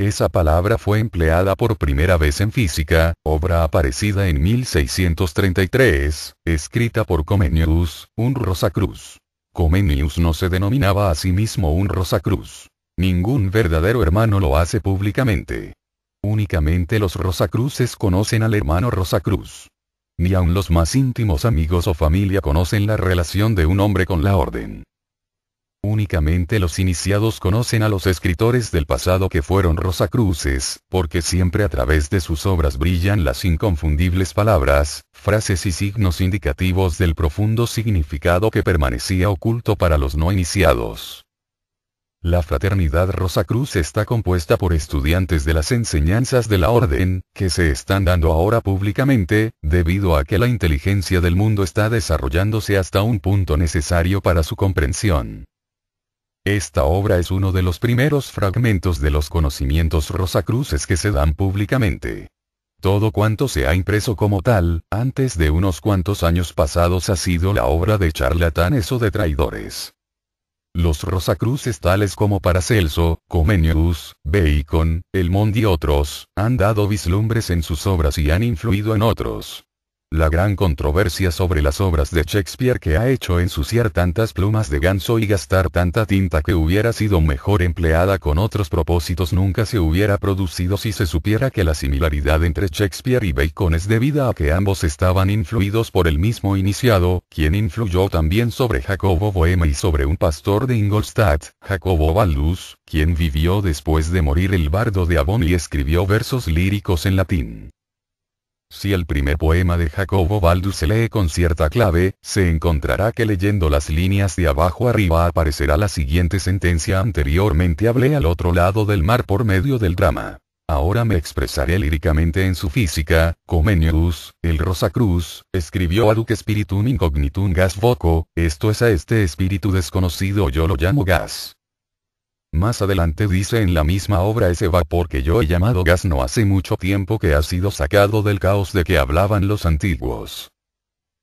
Esa palabra fue empleada por primera vez en Física, obra aparecida en 1633, escrita por Comenius, un Rosacruz. Comenius no se denominaba a sí mismo un Rosacruz. Ningún verdadero hermano lo hace públicamente. Únicamente los Rosacruces conocen al hermano Rosacruz. Ni aun los más íntimos amigos o familia conocen la relación de un hombre con la orden. Únicamente los iniciados conocen a los escritores del pasado que fueron Rosacruces, porque siempre a través de sus obras brillan las inconfundibles palabras, frases y signos indicativos del profundo significado que permanecía oculto para los no iniciados. La fraternidad Rosacruz está compuesta por estudiantes de las enseñanzas de la orden, que se están dando ahora públicamente, debido a que la inteligencia del mundo está desarrollándose hasta un punto necesario para su comprensión. Esta obra es uno de los primeros fragmentos de los conocimientos rosacruces que se dan públicamente. Todo cuanto se ha impreso como tal, antes de unos cuantos años pasados ha sido la obra de charlatanes o de traidores. Los rosacruces tales como Paracelso, Comenius, Bacon, Elmond y otros, han dado vislumbres en sus obras y han influido en otros. La gran controversia sobre las obras de Shakespeare que ha hecho ensuciar tantas plumas de ganso y gastar tanta tinta que hubiera sido mejor empleada con otros propósitos nunca se hubiera producido si se supiera que la similaridad entre Shakespeare y Bacon es debida a que ambos estaban influidos por el mismo iniciado, quien influyó también sobre Jacobo Boehme y sobre un pastor de Ingolstadt, Jacobo Baldus, quien vivió después de morir el bardo de Avon y escribió versos líricos en latín. Si el primer poema de Jacobo Baldus se lee con cierta clave, se encontrará que leyendo las líneas de abajo arriba aparecerá la siguiente sentencia: anteriormente hablé al otro lado del mar por medio del drama. Ahora me expresaré líricamente en su física. Comenius, el Rosacruz, escribió aduc spiritum incognitum gas voco, esto es a este espíritu desconocido yo lo llamo gas. Más adelante dice en la misma obra ese vapor que yo he llamado gas no hace mucho tiempo que ha sido sacado del caos de que hablaban los antiguos.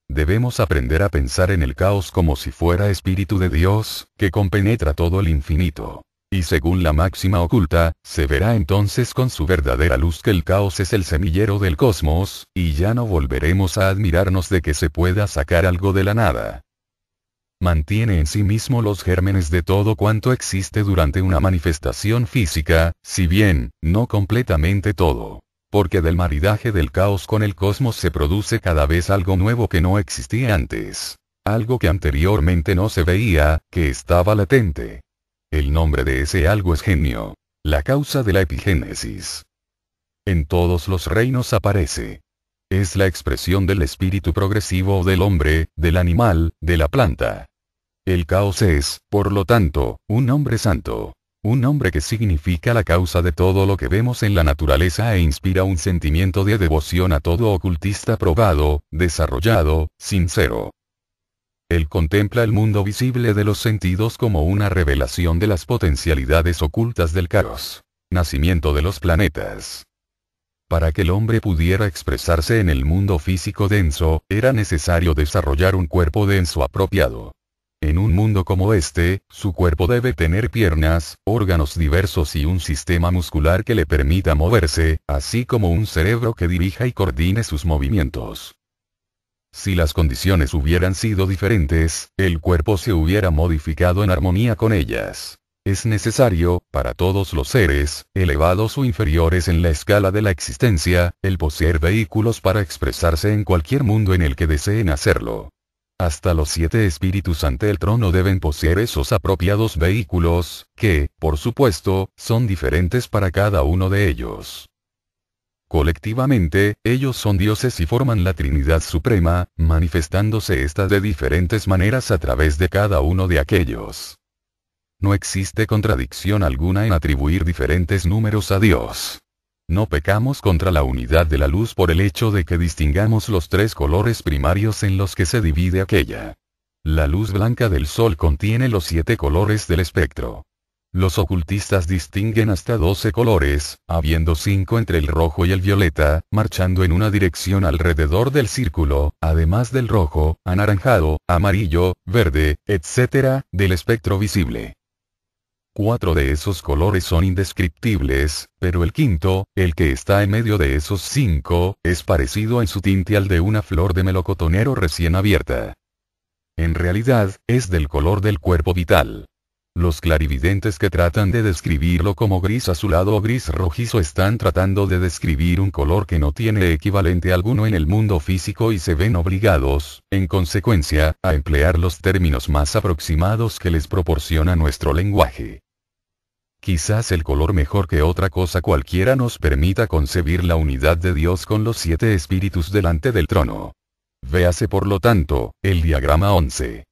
Debemos aprender a pensar en el caos como si fuera espíritu de Dios, que compenetra todo el infinito. Y según la máxima oculta, se verá entonces con su verdadera luz que el caos es el semillero del cosmos, y ya no volveremos a admirarnos de que se pueda sacar algo de la nada. Mantiene en sí mismo los gérmenes de todo cuanto existe durante una manifestación física, si bien, no completamente todo. Porque del maridaje del caos con el cosmos se produce cada vez algo nuevo que no existía antes. Algo que anteriormente no se veía, que estaba latente. El nombre de ese algo es genio. La causa de la epigénesis. En todos los reinos aparece. Es la expresión del espíritu progresivo del hombre, del animal, de la planta. El caos es, por lo tanto, un nombre santo. Un nombre que significa la causa de todo lo que vemos en la naturaleza e inspira un sentimiento de devoción a todo ocultista probado, desarrollado, sincero. Él contempla el mundo visible de los sentidos como una revelación de las potencialidades ocultas del caos. Nacimiento de los planetas. Para que el hombre pudiera expresarse en el mundo físico denso, era necesario desarrollar un cuerpo denso apropiado. En un mundo como este, su cuerpo debe tener piernas, órganos diversos y un sistema muscular que le permita moverse, así como un cerebro que dirija y coordine sus movimientos. Si las condiciones hubieran sido diferentes, el cuerpo se hubiera modificado en armonía con ellas. Es necesario, para todos los seres, elevados o inferiores en la escala de la existencia, el poseer vehículos para expresarse en cualquier mundo en el que deseen hacerlo. Hasta los 7 espíritus ante el trono deben poseer esos apropiados vehículos, que, por supuesto, son diferentes para cada uno de ellos. Colectivamente, ellos son dioses y forman la Trinidad Suprema, manifestándose ésta de diferentes maneras a través de cada uno de aquellos. No existe contradicción alguna en atribuir diferentes números a Dios. No pecamos contra la unidad de la luz por el hecho de que distingamos los 3 colores primarios en los que se divide aquella. La luz blanca del sol contiene los 7 colores del espectro. Los ocultistas distinguen hasta 12 colores, habiendo 5 entre el rojo y el violeta, marchando en una dirección alrededor del círculo, además del rojo, anaranjado, amarillo, verde, etc., del espectro visible. 4 de esos colores son indescriptibles, pero el quinto, el que está en medio de esos 5, es parecido en su tinte al de una flor de melocotonero recién abierta. En realidad, es del color del cuerpo vital. Los clarividentes que tratan de describirlo como gris azulado o gris rojizo están tratando de describir un color que no tiene equivalente alguno en el mundo físico y se ven obligados, en consecuencia, a emplear los términos más aproximados que les proporciona nuestro lenguaje. Quizás el color mejor que otra cosa cualquiera nos permita concebir la unidad de Dios con los 7 espíritus delante del trono. Véase por lo tanto, el diagrama 11.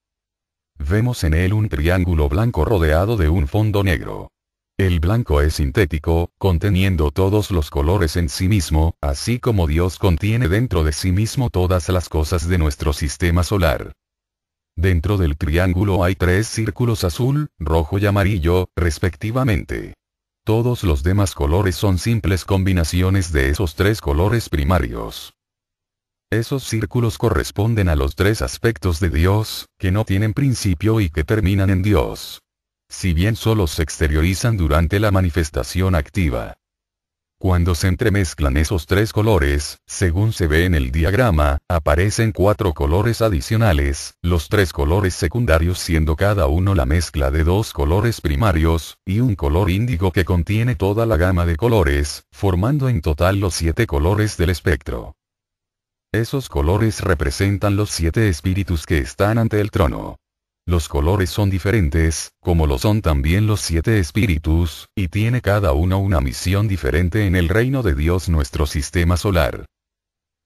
Vemos en él un triángulo blanco rodeado de un fondo negro. El blanco es sintético, conteniendo todos los colores en sí mismo, así como Dios contiene dentro de sí mismo todas las cosas de nuestro sistema solar. Dentro del triángulo hay 3 círculos azul, rojo y amarillo, respectivamente. Todos los demás colores son simples combinaciones de esos 3 colores primarios. Esos círculos corresponden a los 3 aspectos de Dios, que no tienen principio y que terminan en Dios. Si bien solo se exteriorizan durante la manifestación activa. Cuando se entremezclan esos 3 colores, según se ve en el diagrama, aparecen 4 colores adicionales, los 3 colores secundarios siendo cada uno la mezcla de 2 colores primarios, y un color índigo que contiene toda la gama de colores, formando en total los 7 colores del espectro. Esos colores representan los 7 espíritus que están ante el trono. Los colores son diferentes, como lo son también los 7 espíritus, y tiene cada uno una misión diferente en el reino de Dios nuestro sistema solar.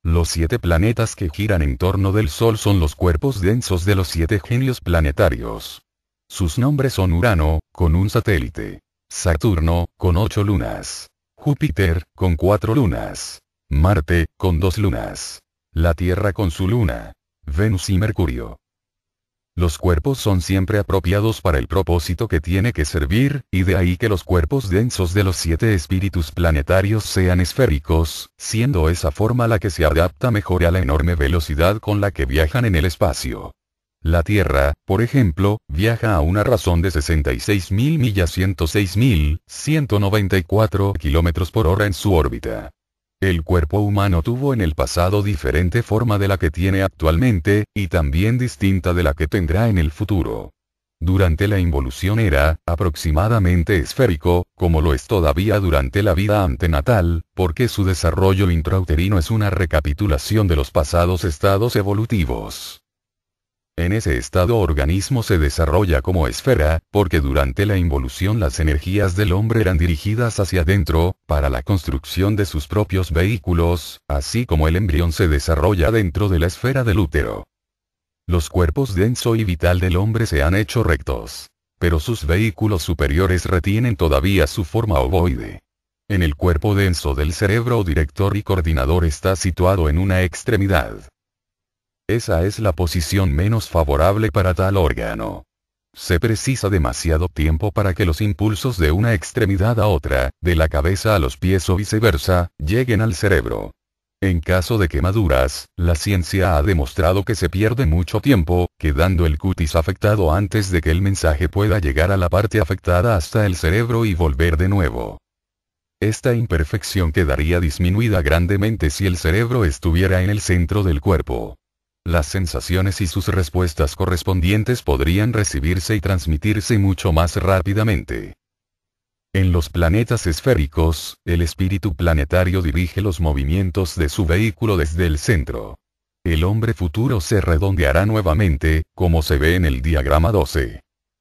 Los 7 planetas que giran en torno del Sol son los cuerpos densos de los 7 genios planetarios. Sus nombres son Urano, con un satélite. Saturno, con 8 lunas. Júpiter, con 4 lunas. Marte, con 2 lunas. La Tierra con su luna. Venus y Mercurio. Los cuerpos son siempre apropiados para el propósito que tiene que servir, y de ahí que los cuerpos densos de los 7 espíritus planetarios sean esféricos, siendo esa forma la que se adapta mejor a la enorme velocidad con la que viajan en el espacio. La Tierra, por ejemplo, viaja a una razón de 66.000 millas 106.194 kilómetros por hora en su órbita. El cuerpo humano tuvo en el pasado diferente forma de la que tiene actualmente, y también distinta de la que tendrá en el futuro. Durante la involución era, aproximadamente esférico, como lo es todavía durante la vida antenatal, porque su desarrollo intrauterino es una recapitulación de los pasados estados evolutivos. En ese estado organismo se desarrolla como esfera, porque durante la involución las energías del hombre eran dirigidas hacia adentro, para la construcción de sus propios vehículos, así como el embrión se desarrolla dentro de la esfera del útero. Los cuerpos denso y vital del hombre se han hecho rectos. Pero sus vehículos superiores retienen todavía su forma ovoide. En el cuerpo denso del cerebro director y coordinador está situado en una extremidad. Esa es la posición menos favorable para tal órgano. Se precisa demasiado tiempo para que los impulsos de una extremidad a otra, de la cabeza a los pies o viceversa, lleguen al cerebro. En caso de quemaduras, la ciencia ha demostrado que se pierde mucho tiempo, quedando el cutis afectado antes de que el mensaje pueda llegar a la parte afectada hasta el cerebro y volver de nuevo. Esta imperfección quedaría disminuida grandemente si el cerebro estuviera en el centro del cuerpo. Las sensaciones y sus respuestas correspondientes podrían recibirse y transmitirse mucho más rápidamente. En los planetas esféricos, el espíritu planetario dirige los movimientos de su vehículo desde el centro. El hombre futuro se redondeará nuevamente, como se ve en el diagrama 12.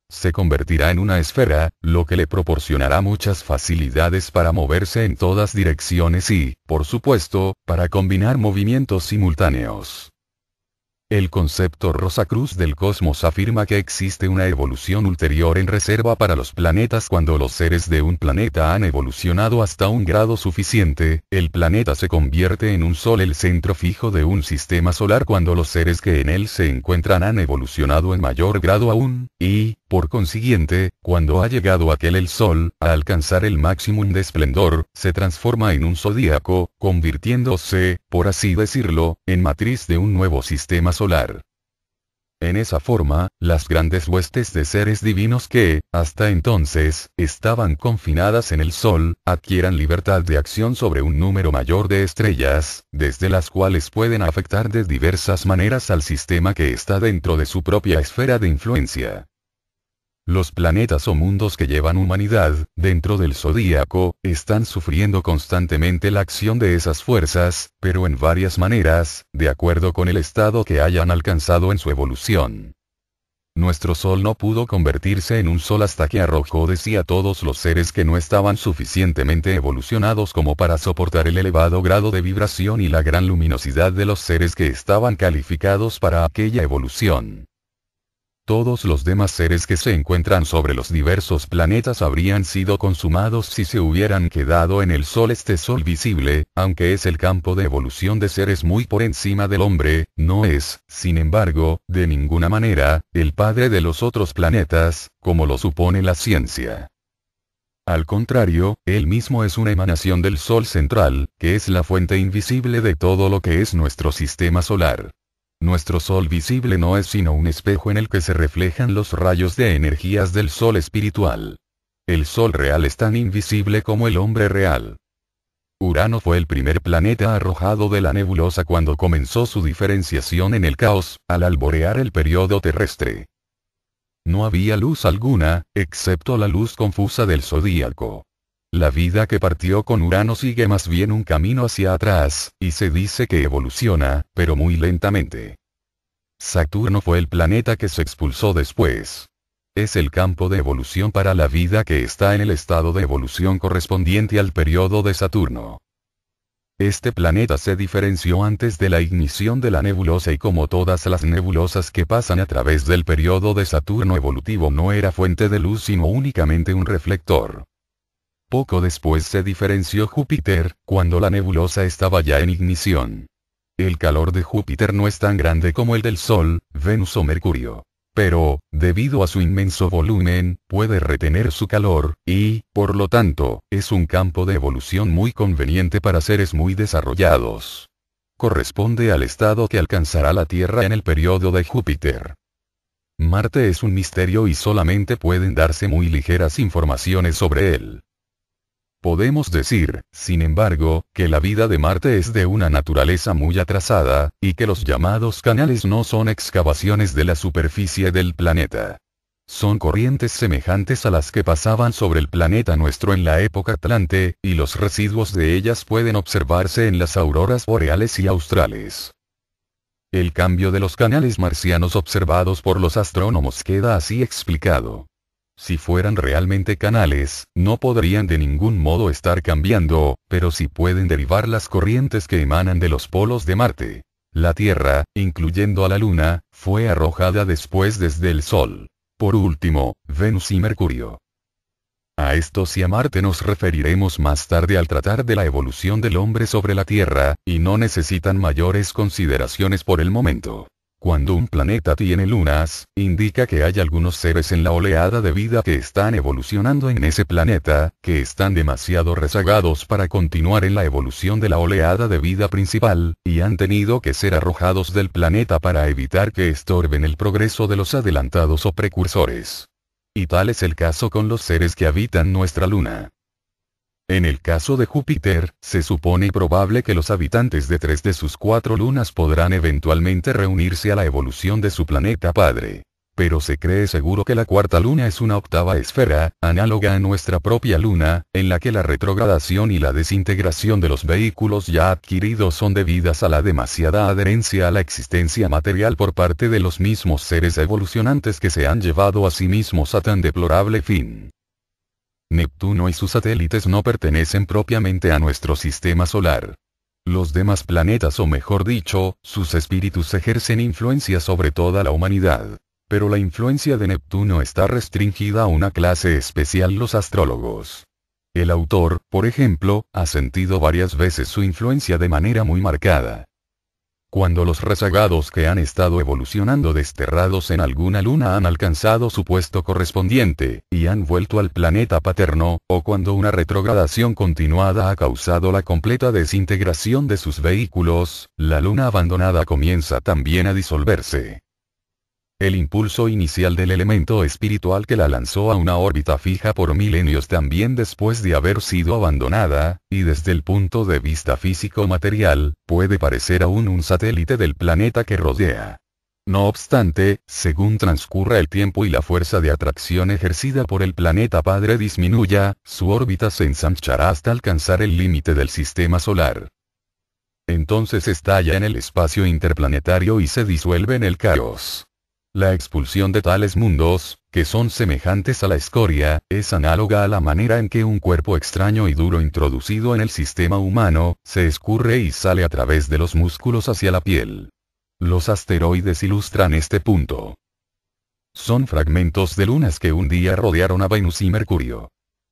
Se convertirá en una esfera, lo que le proporcionará muchas facilidades para moverse en todas direcciones y, por supuesto, para combinar movimientos simultáneos. El concepto Rosacruz del cosmos afirma que existe una evolución ulterior en reserva para los planetas cuando los seres de un planeta han evolucionado hasta un grado suficiente, el planeta se convierte en un sol el centro fijo de un sistema solar cuando los seres que en él se encuentran han evolucionado en mayor grado aún, y, por consiguiente, cuando ha llegado aquel el sol, a alcanzar el máximum de esplendor, se transforma en un zodíaco, convirtiéndose, por así decirlo, en matriz de un nuevo sistema solar. En esa forma, las grandes huestes de seres divinos que, hasta entonces, estaban confinadas en el Sol, adquieran libertad de acción sobre un número mayor de estrellas, desde las cuales pueden afectar de diversas maneras al sistema que está dentro de su propia esfera de influencia. Los planetas o mundos que llevan humanidad, dentro del zodíaco, están sufriendo constantemente la acción de esas fuerzas, pero en varias maneras, de acuerdo con el estado que hayan alcanzado en su evolución. Nuestro Sol no pudo convertirse en un Sol hasta que arrojó de sí a todos los seres que no estaban suficientemente evolucionados como para soportar el elevado grado de vibración y la gran luminosidad de los seres que estaban calificados para aquella evolución. Todos los demás seres que se encuentran sobre los diversos planetas habrían sido consumados si se hubieran quedado en el Sol. Este Sol visible, aunque es el campo de evolución de seres muy por encima del hombre, no es, sin embargo, de ninguna manera, el padre de los otros planetas, como lo supone la ciencia. Al contrario, él mismo es una emanación del Sol central, que es la fuente invisible de todo lo que es nuestro sistema solar. Nuestro Sol visible no es sino un espejo en el que se reflejan los rayos de energías del Sol espiritual. El Sol real es tan invisible como el hombre real. Urano fue el primer planeta arrojado de la nebulosa cuando comenzó su diferenciación en el caos, al alborear el periodo terrestre. No había luz alguna, excepto la luz confusa del zodíaco. La vida que partió con Urano sigue más bien un camino hacia atrás, y se dice que evoluciona, pero muy lentamente. Saturno fue el planeta que se expulsó después. Es el campo de evolución para la vida que está en el estado de evolución correspondiente al periodo de Saturno. Este planeta se diferenció antes de la ignición de la nebulosa y como todas las nebulosas que pasan a través del periodo de Saturno evolutivo no era fuente de luz sino únicamente un reflector. Poco después se diferenció Júpiter, cuando la nebulosa estaba ya en ignición. El calor de Júpiter no es tan grande como el del Sol, Venus o Mercurio. Pero, debido a su inmenso volumen, puede retener su calor, y, por lo tanto, es un campo de evolución muy conveniente para seres muy desarrollados. Corresponde al estado que alcanzará la Tierra en el periodo de Júpiter. Marte es un misterio y solamente pueden darse muy ligeras informaciones sobre él. Podemos decir, sin embargo, que la vida de Marte es de una naturaleza muy atrasada, y que los llamados canales no son excavaciones de la superficie del planeta. Son corrientes semejantes a las que pasaban sobre el planeta nuestro en la época Atlante, y los residuos de ellas pueden observarse en las auroras boreales y australes. El cambio de los canales marcianos observados por los astrónomos queda así explicado. Si fueran realmente canales, no podrían de ningún modo estar cambiando, pero sí pueden derivar las corrientes que emanan de los polos de Marte. La Tierra, incluyendo a la Luna, fue arrojada después desde el Sol. Por último, Venus y Mercurio. A estos y a Marte nos referiremos más tarde al tratar de la evolución del hombre sobre la Tierra, y no necesitan mayores consideraciones por el momento. Cuando un planeta tiene lunas, indica que hay algunos seres en la oleada de vida que están evolucionando en ese planeta, que están demasiado rezagados para continuar en la evolución de la oleada de vida principal, y han tenido que ser arrojados del planeta para evitar que estorben el progreso de los adelantados o precursores. Y tal es el caso con los seres que habitan nuestra luna. En el caso de Júpiter, se supone probable que los habitantes de 3 de sus 4 lunas podrán eventualmente reunirse a la evolución de su planeta padre. Pero se cree seguro que la cuarta luna es una octava esfera, análoga a nuestra propia luna, en la que la retrogradación y la desintegración de los vehículos ya adquiridos son debidas a la demasiada adherencia a la existencia material por parte de los mismos seres evolucionantes que se han llevado a sí mismos a tan deplorable fin. Neptuno y sus satélites no pertenecen propiamente a nuestro sistema solar. Los demás planetas o mejor dicho, sus espíritus ejercen influencia sobre toda la humanidad. Pero la influencia de Neptuno está restringida a una clase especial, los astrólogos. El autor, por ejemplo, ha sentido varias veces su influencia de manera muy marcada. Cuando los rezagados que han estado evolucionando desterrados en alguna luna han alcanzado su puesto correspondiente, y han vuelto al planeta paterno, o cuando una retrogradación continuada ha causado la completa desintegración de sus vehículos, la luna abandonada comienza también a disolverse. El impulso inicial del elemento espiritual que la lanzó a una órbita fija por milenios también después de haber sido abandonada, y desde el punto de vista físico-material, puede parecer aún un satélite del planeta que rodea. No obstante, según transcurra el tiempo y la fuerza de atracción ejercida por el planeta padre disminuya, su órbita se ensanchará hasta alcanzar el límite del sistema solar. Entonces estalla en el espacio interplanetario y se disuelve en el caos. La expulsión de tales mundos, que son semejantes a la escoria, es análoga a la manera en que un cuerpo extraño y duro introducido en el sistema humano, se escurre y sale a través de los músculos hacia la piel. Los asteroides ilustran este punto. Son fragmentos de lunas que un día rodearon a Venus y Mercurio.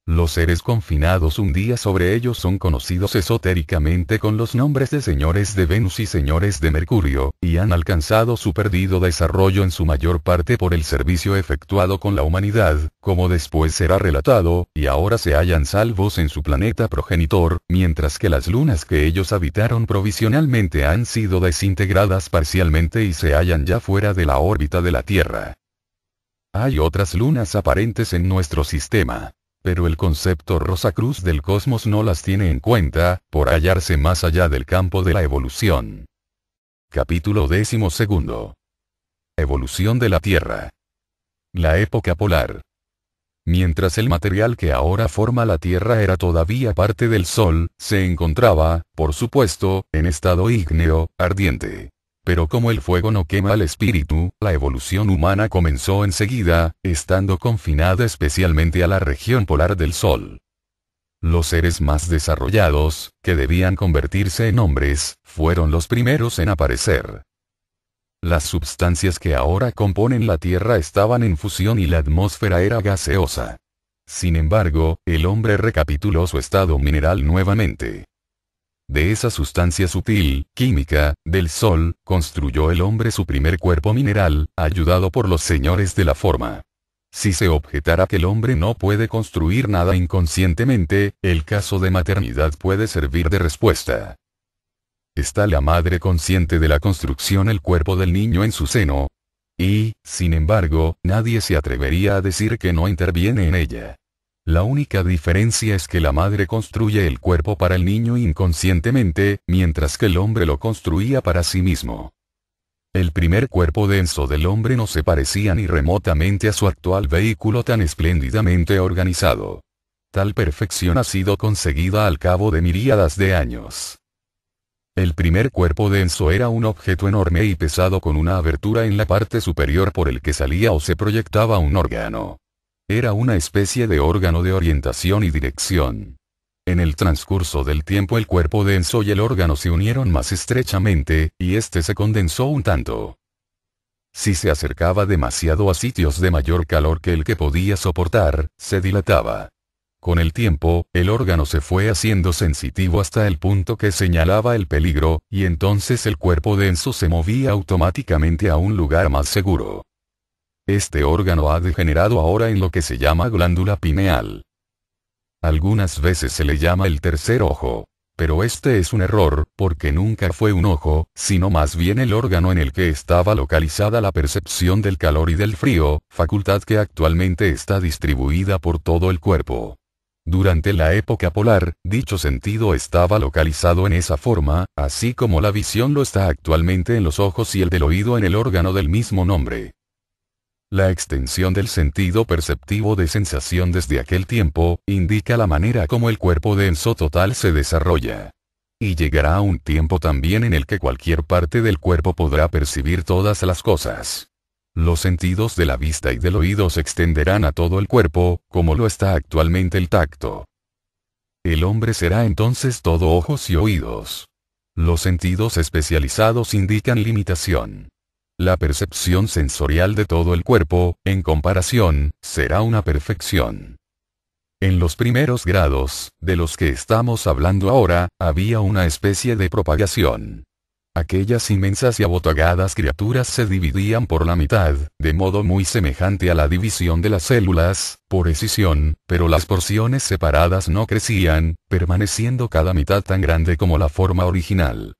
Los seres confinados un día sobre ellos son conocidos esotéricamente con los nombres de señores de Venus y señores de Mercurio, y han alcanzado su perdido desarrollo en su mayor parte por el servicio efectuado con la humanidad, como después será relatado, y ahora se hallan salvos en su planeta progenitor, mientras que las lunas que ellos habitaron provisionalmente han sido desintegradas parcialmente y se hallan ya fuera de la órbita de la Tierra. Hay otras lunas aparentes en nuestro sistema. Pero el concepto Rosacruz del cosmos no las tiene en cuenta, por hallarse más allá del campo de la evolución. Capítulo 12. Evolución de la Tierra. La época polar. Mientras el material que ahora forma la Tierra era todavía parte del Sol, se encontraba, por supuesto, en estado ígneo, ardiente. Pero como el fuego no quema al espíritu, la evolución humana comenzó enseguida, estando confinada especialmente a la región polar del Sol. Los seres más desarrollados, que debían convertirse en hombres, fueron los primeros en aparecer. Las substancias que ahora componen la Tierra estaban en fusión y la atmósfera era gaseosa. Sin embargo, el hombre recapituló su estado mineral nuevamente. De esa sustancia sutil, química, del Sol, construyó el hombre su primer cuerpo mineral, ayudado por los señores de la forma. Si se objetara que el hombre no puede construir nada inconscientemente, el caso de maternidad puede servir de respuesta. Está la madre consciente de la construcción el cuerpo del niño en su seno. Y, sin embargo, nadie se atrevería a decir que no interviene en ella. La única diferencia es que la madre construye el cuerpo para el niño inconscientemente, mientras que el hombre lo construía para sí mismo. El primer cuerpo denso del hombre no se parecía ni remotamente a su actual vehículo tan espléndidamente organizado. Tal perfección ha sido conseguida al cabo de miríadas de años. El primer cuerpo denso era un objeto enorme y pesado con una abertura en la parte superior por el que salía o se proyectaba un órgano. Era una especie de órgano de orientación y dirección. En el transcurso del tiempo el cuerpo denso y el órgano se unieron más estrechamente, y éste se condensó un tanto. Si se acercaba demasiado a sitios de mayor calor que el que podía soportar, se dilataba. Con el tiempo, el órgano se fue haciendo sensitivo hasta el punto que señalaba el peligro, y entonces el cuerpo denso se movía automáticamente a un lugar más seguro. Este órgano ha degenerado ahora en lo que se llama glándula pineal. Algunas veces se le llama el tercer ojo. Pero este es un error, porque nunca fue un ojo, sino más bien el órgano en el que estaba localizada la percepción del calor y del frío, facultad que actualmente está distribuida por todo el cuerpo. Durante la época polar, dicho sentido estaba localizado en esa forma, así como la visión lo está actualmente en los ojos y el del oído en el órgano del mismo nombre. La extensión del sentido perceptivo de sensación desde aquel tiempo, indica la manera como el cuerpo denso total se desarrolla. Y llegará un tiempo también en el que cualquier parte del cuerpo podrá percibir todas las cosas. Los sentidos de la vista y del oído se extenderán a todo el cuerpo, como lo está actualmente el tacto. El hombre será entonces todo ojos y oídos. Los sentidos especializados indican limitación. La percepción sensorial de todo el cuerpo, en comparación, será una perfección. En los primeros grados, de los que estamos hablando ahora, había una especie de propagación. Aquellas inmensas y abotagadas criaturas se dividían por la mitad, de modo muy semejante a la división de las células, por escisión, pero las porciones separadas no crecían, permaneciendo cada mitad tan grande como la forma original.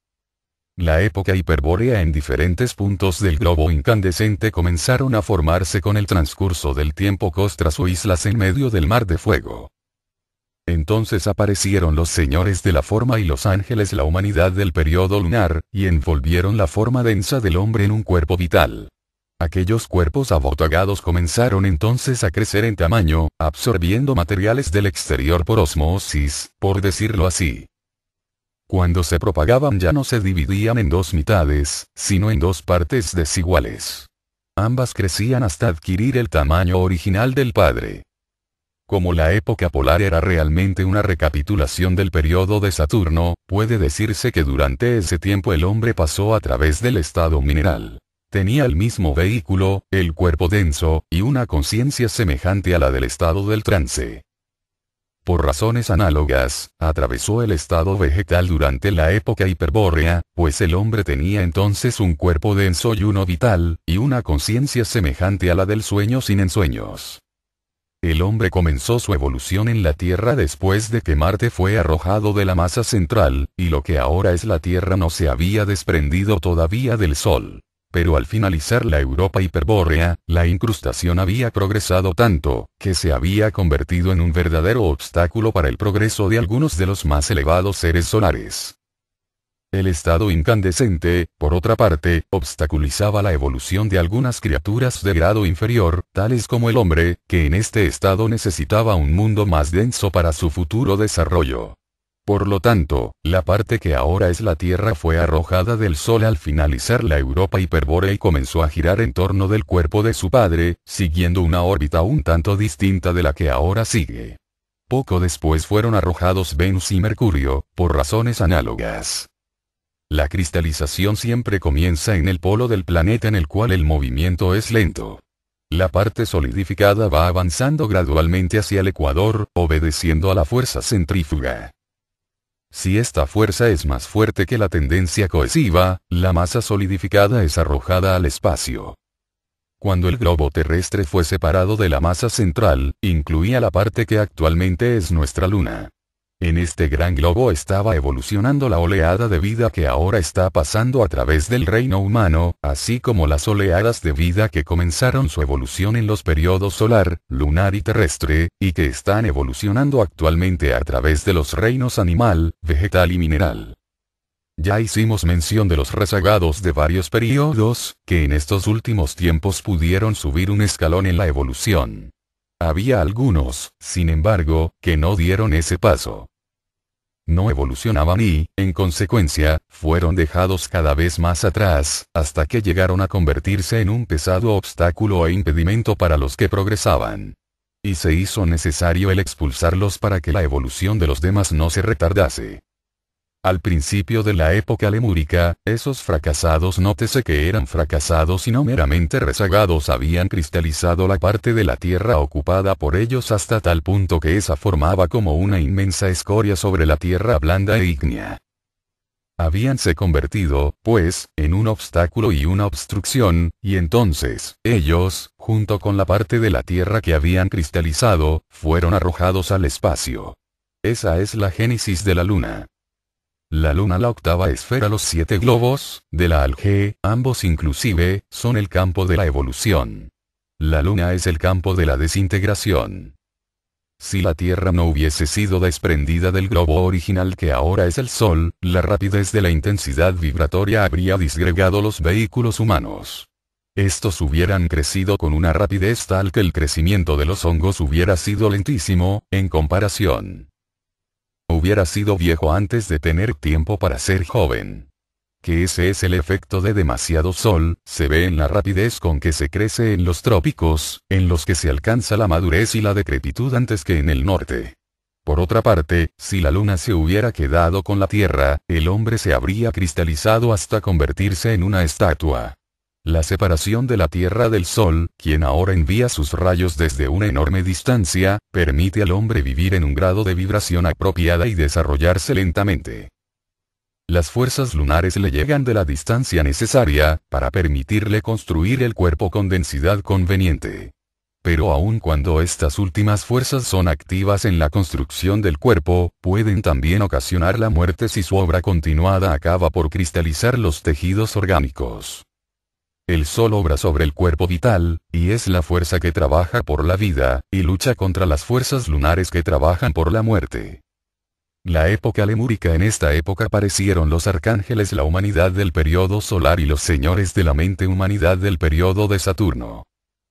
La época hiperbórea en diferentes puntos del globo incandescente comenzaron a formarse con el transcurso del tiempo costras o islas en medio del mar de fuego. Entonces aparecieron los señores de la forma y los ángeles, la humanidad del periodo lunar, y envolvieron la forma densa del hombre en un cuerpo vital. Aquellos cuerpos abotagados comenzaron entonces a crecer en tamaño, absorbiendo materiales del exterior por osmosis, por decirlo así. Cuando se propagaban ya no se dividían en dos mitades, sino en dos partes desiguales. Ambas crecían hasta adquirir el tamaño original del Padre. Como la época polar era realmente una recapitulación del periodo de Saturno, puede decirse que durante ese tiempo el hombre pasó a través del estado mineral. Tenía el mismo vehículo, el cuerpo denso, y una conciencia semejante a la del estado del trance. Por razones análogas, atravesó el estado vegetal durante la época hiperbórea, pues el hombre tenía entonces un cuerpo denso y uno vital, y una conciencia semejante a la del sueño sin ensueños. El hombre comenzó su evolución en la Tierra después de que Marte fue arrojado de la masa central, y lo que ahora es la Tierra no se había desprendido todavía del Sol. Pero al finalizar la Europa hiperbórea, la incrustación había progresado tanto, que se había convertido en un verdadero obstáculo para el progreso de algunos de los más elevados seres solares. El estado incandescente, por otra parte, obstaculizaba la evolución de algunas criaturas de grado inferior, tales como el hombre, que en este estado necesitaba un mundo más denso para su futuro desarrollo. Por lo tanto, la parte que ahora es la Tierra fue arrojada del Sol al finalizar la Europa hiperbórea y comenzó a girar en torno del cuerpo de su padre, siguiendo una órbita un tanto distinta de la que ahora sigue. Poco después fueron arrojados Venus y Mercurio, por razones análogas. La cristalización siempre comienza en el polo del planeta en el cual el movimiento es lento. La parte solidificada va avanzando gradualmente hacia el ecuador, obedeciendo a la fuerza centrífuga. Si esta fuerza es más fuerte que la tendencia cohesiva, la masa solidificada es arrojada al espacio. Cuando el globo terrestre fue separado de la masa central, incluía la parte que actualmente es nuestra Luna. En este gran globo estaba evolucionando la oleada de vida que ahora está pasando a través del reino humano, así como las oleadas de vida que comenzaron su evolución en los periodos solar, lunar y terrestre, y que están evolucionando actualmente a través de los reinos animal, vegetal y mineral. Ya hicimos mención de los rezagados de varios periodos, que en estos últimos tiempos pudieron subir un escalón en la evolución. Había algunos, sin embargo, que no dieron ese paso. No evolucionaban y, en consecuencia, fueron dejados cada vez más atrás, hasta que llegaron a convertirse en un pesado obstáculo e impedimento para los que progresaban. Y se hizo necesario el expulsarlos para que la evolución de los demás no se retardase. Al principio de la época lemúrica, esos fracasados, nótese que eran fracasados y no meramente rezagados, habían cristalizado la parte de la Tierra ocupada por ellos hasta tal punto que esa formaba como una inmensa escoria sobre la Tierra blanda e ígnea. Habíanse convertido, pues, en un obstáculo y una obstrucción, y entonces, ellos, junto con la parte de la Tierra que habían cristalizado, fueron arrojados al espacio. Esa es la génesis de la Luna. La Luna, la octava esfera, los 7 globos, de la Alge, ambos inclusive, son el campo de la evolución. La Luna es el campo de la desintegración. Si la Tierra no hubiese sido desprendida del globo original que ahora es el Sol, la rapidez de la intensidad vibratoria habría disgregado los vehículos humanos. Estos hubieran crecido con una rapidez tal que el crecimiento de los hongos hubiera sido lentísimo, en comparación. Hubiera sido viejo antes de tener tiempo para ser joven. Que ese es el efecto de demasiado sol, se ve en la rapidez con que se crece en los trópicos, en los que se alcanza la madurez y la decrepitud antes que en el norte. Por otra parte, si la Luna se hubiera quedado con la Tierra, el hombre se habría cristalizado hasta convertirse en una estatua. La separación de la Tierra del Sol, quien ahora envía sus rayos desde una enorme distancia, permite al hombre vivir en un grado de vibración apropiada y desarrollarse lentamente. Las fuerzas lunares le llegan de la distancia necesaria, para permitirle construir el cuerpo con densidad conveniente. Pero aun cuando estas últimas fuerzas son activas en la construcción del cuerpo, pueden también ocasionar la muerte si su obra continuada acaba por cristalizar los tejidos orgánicos. El Sol obra sobre el cuerpo vital, y es la fuerza que trabaja por la vida, y lucha contra las fuerzas lunares que trabajan por la muerte. La época lemúrica. En esta época aparecieron los arcángeles, la humanidad del periodo solar, y los señores de la mente, humanidad del periodo de Saturno.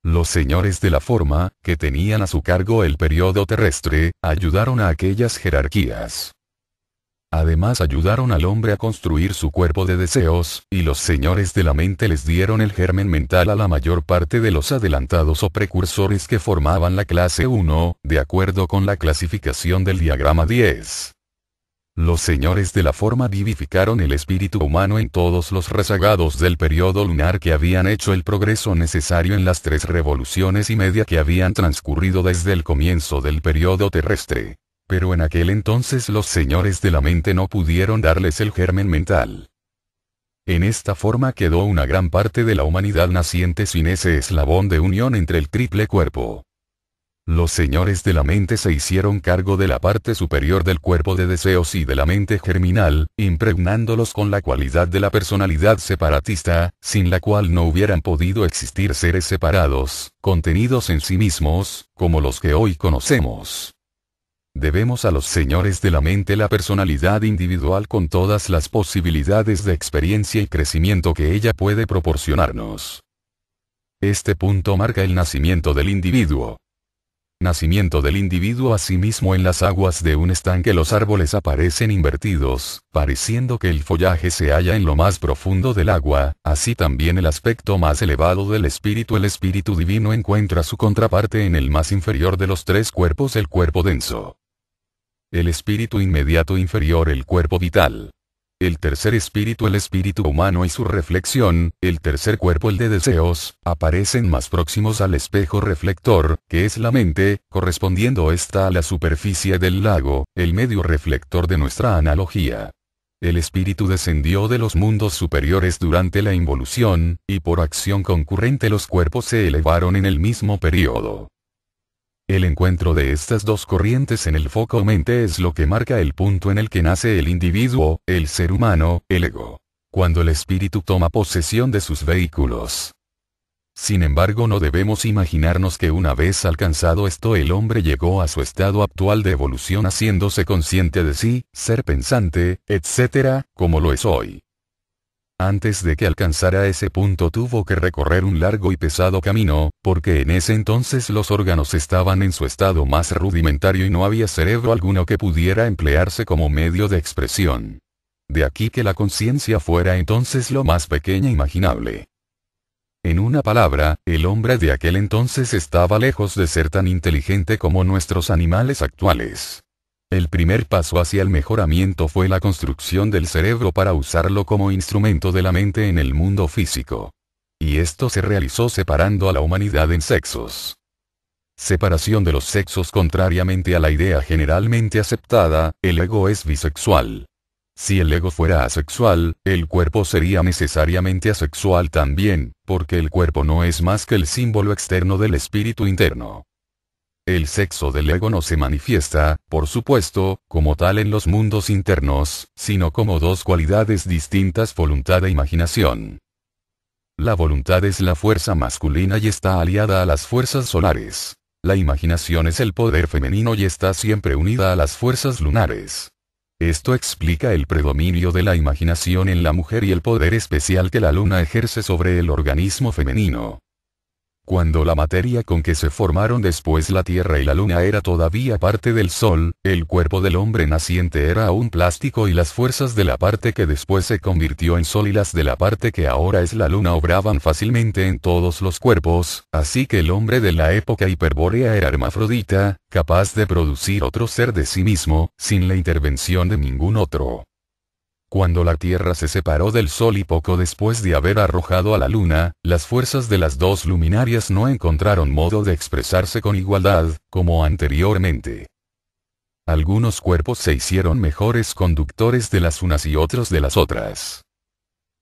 Los señores de la forma, que tenían a su cargo el periodo terrestre, ayudaron a aquellas jerarquías. Además ayudaron al hombre a construir su cuerpo de deseos, y los señores de la mente les dieron el germen mental a la mayor parte de los adelantados o precursores que formaban la clase 1, de acuerdo con la clasificación del diagrama 10. Los señores de la forma vivificaron el espíritu humano en todos los rezagados del periodo lunar que habían hecho el progreso necesario en las 3 revoluciones y media que habían transcurrido desde el comienzo del periodo terrestre. Pero en aquel entonces los señores de la mente no pudieron darles el germen mental. En esta forma quedó una gran parte de la humanidad naciente sin ese eslabón de unión entre el triple cuerpo. Los señores de la mente se hicieron cargo de la parte superior del cuerpo de deseos y de la mente germinal, impregnándolos con la cualidad de la personalidad separatista, sin la cual no hubieran podido existir seres separados, contenidos en sí mismos, como los que hoy conocemos. Debemos a los señores de la mente la personalidad individual con todas las posibilidades de experiencia y crecimiento que ella puede proporcionarnos. Este punto marca el nacimiento del individuo. Nacimiento del individuo. Asimismo, en las aguas de un estanque los árboles aparecen invertidos, pareciendo que el follaje se halla en lo más profundo del agua, así también el aspecto más elevado del espíritu. El espíritu divino encuentra su contraparte en el más inferior de los 3 cuerpos, el cuerpo denso. El espíritu inmediato inferior, el cuerpo vital. El tercer espíritu, el espíritu humano y su reflexión, el tercer cuerpo, el de deseos, aparecen más próximos al espejo reflector, que es la mente, correspondiendo esta a la superficie del lago, el medio reflector de nuestra analogía. El espíritu descendió de los mundos superiores durante la involución, y por acción concurrente los cuerpos se elevaron en el mismo período. El encuentro de estas 2 corrientes en el foco mente es lo que marca el punto en el que nace el individuo, el ser humano, el ego. Cuando el espíritu toma posesión de sus vehículos. Sin embargo, no debemos imaginarnos que una vez alcanzado esto el hombre llegó a su estado actual de evolución haciéndose consciente de sí, ser pensante, etc., como lo es hoy. Antes de que alcanzara ese punto tuvo que recorrer un largo y pesado camino, porque en ese entonces los órganos estaban en su estado más rudimentario y no había cerebro alguno que pudiera emplearse como medio de expresión. De aquí que la conciencia fuera entonces lo más pequeña imaginable. En una palabra, el hombre de aquel entonces estaba lejos de ser tan inteligente como nuestros animales actuales. El primer paso hacia el mejoramiento fue la construcción del cerebro para usarlo como instrumento de la mente en el mundo físico. Y esto se realizó separando a la humanidad en sexos. Separación de los sexos. Contrariamente a la idea generalmente aceptada, el ego es bisexual. Si el ego fuera asexual, el cuerpo sería necesariamente asexual también, porque el cuerpo no es más que el símbolo externo del espíritu interno. El sexo del ego no se manifiesta, por supuesto, como tal en los mundos internos, sino como 2 cualidades distintas: voluntad e imaginación. La voluntad es la fuerza masculina y está aliada a las fuerzas solares. La imaginación es el poder femenino y está siempre unida a las fuerzas lunares. Esto explica el predominio de la imaginación en la mujer y el poder especial que la luna ejerce sobre el organismo femenino. Cuando la materia con que se formaron después la Tierra y la Luna era todavía parte del Sol, el cuerpo del hombre naciente era aún plástico y las fuerzas de la parte que después se convirtió en Sol y las de la parte que ahora es la Luna obraban fácilmente en todos los cuerpos, así que el hombre de la época hiperbórea era hermafrodita, capaz de producir otro ser de sí mismo, sin la intervención de ningún otro. Cuando la Tierra se separó del Sol y poco después de haber arrojado a la Luna, las fuerzas de las 2 luminarias no encontraron modo de expresarse con igualdad, como anteriormente. Algunos cuerpos se hicieron mejores conductores de las unas y otros de las otras.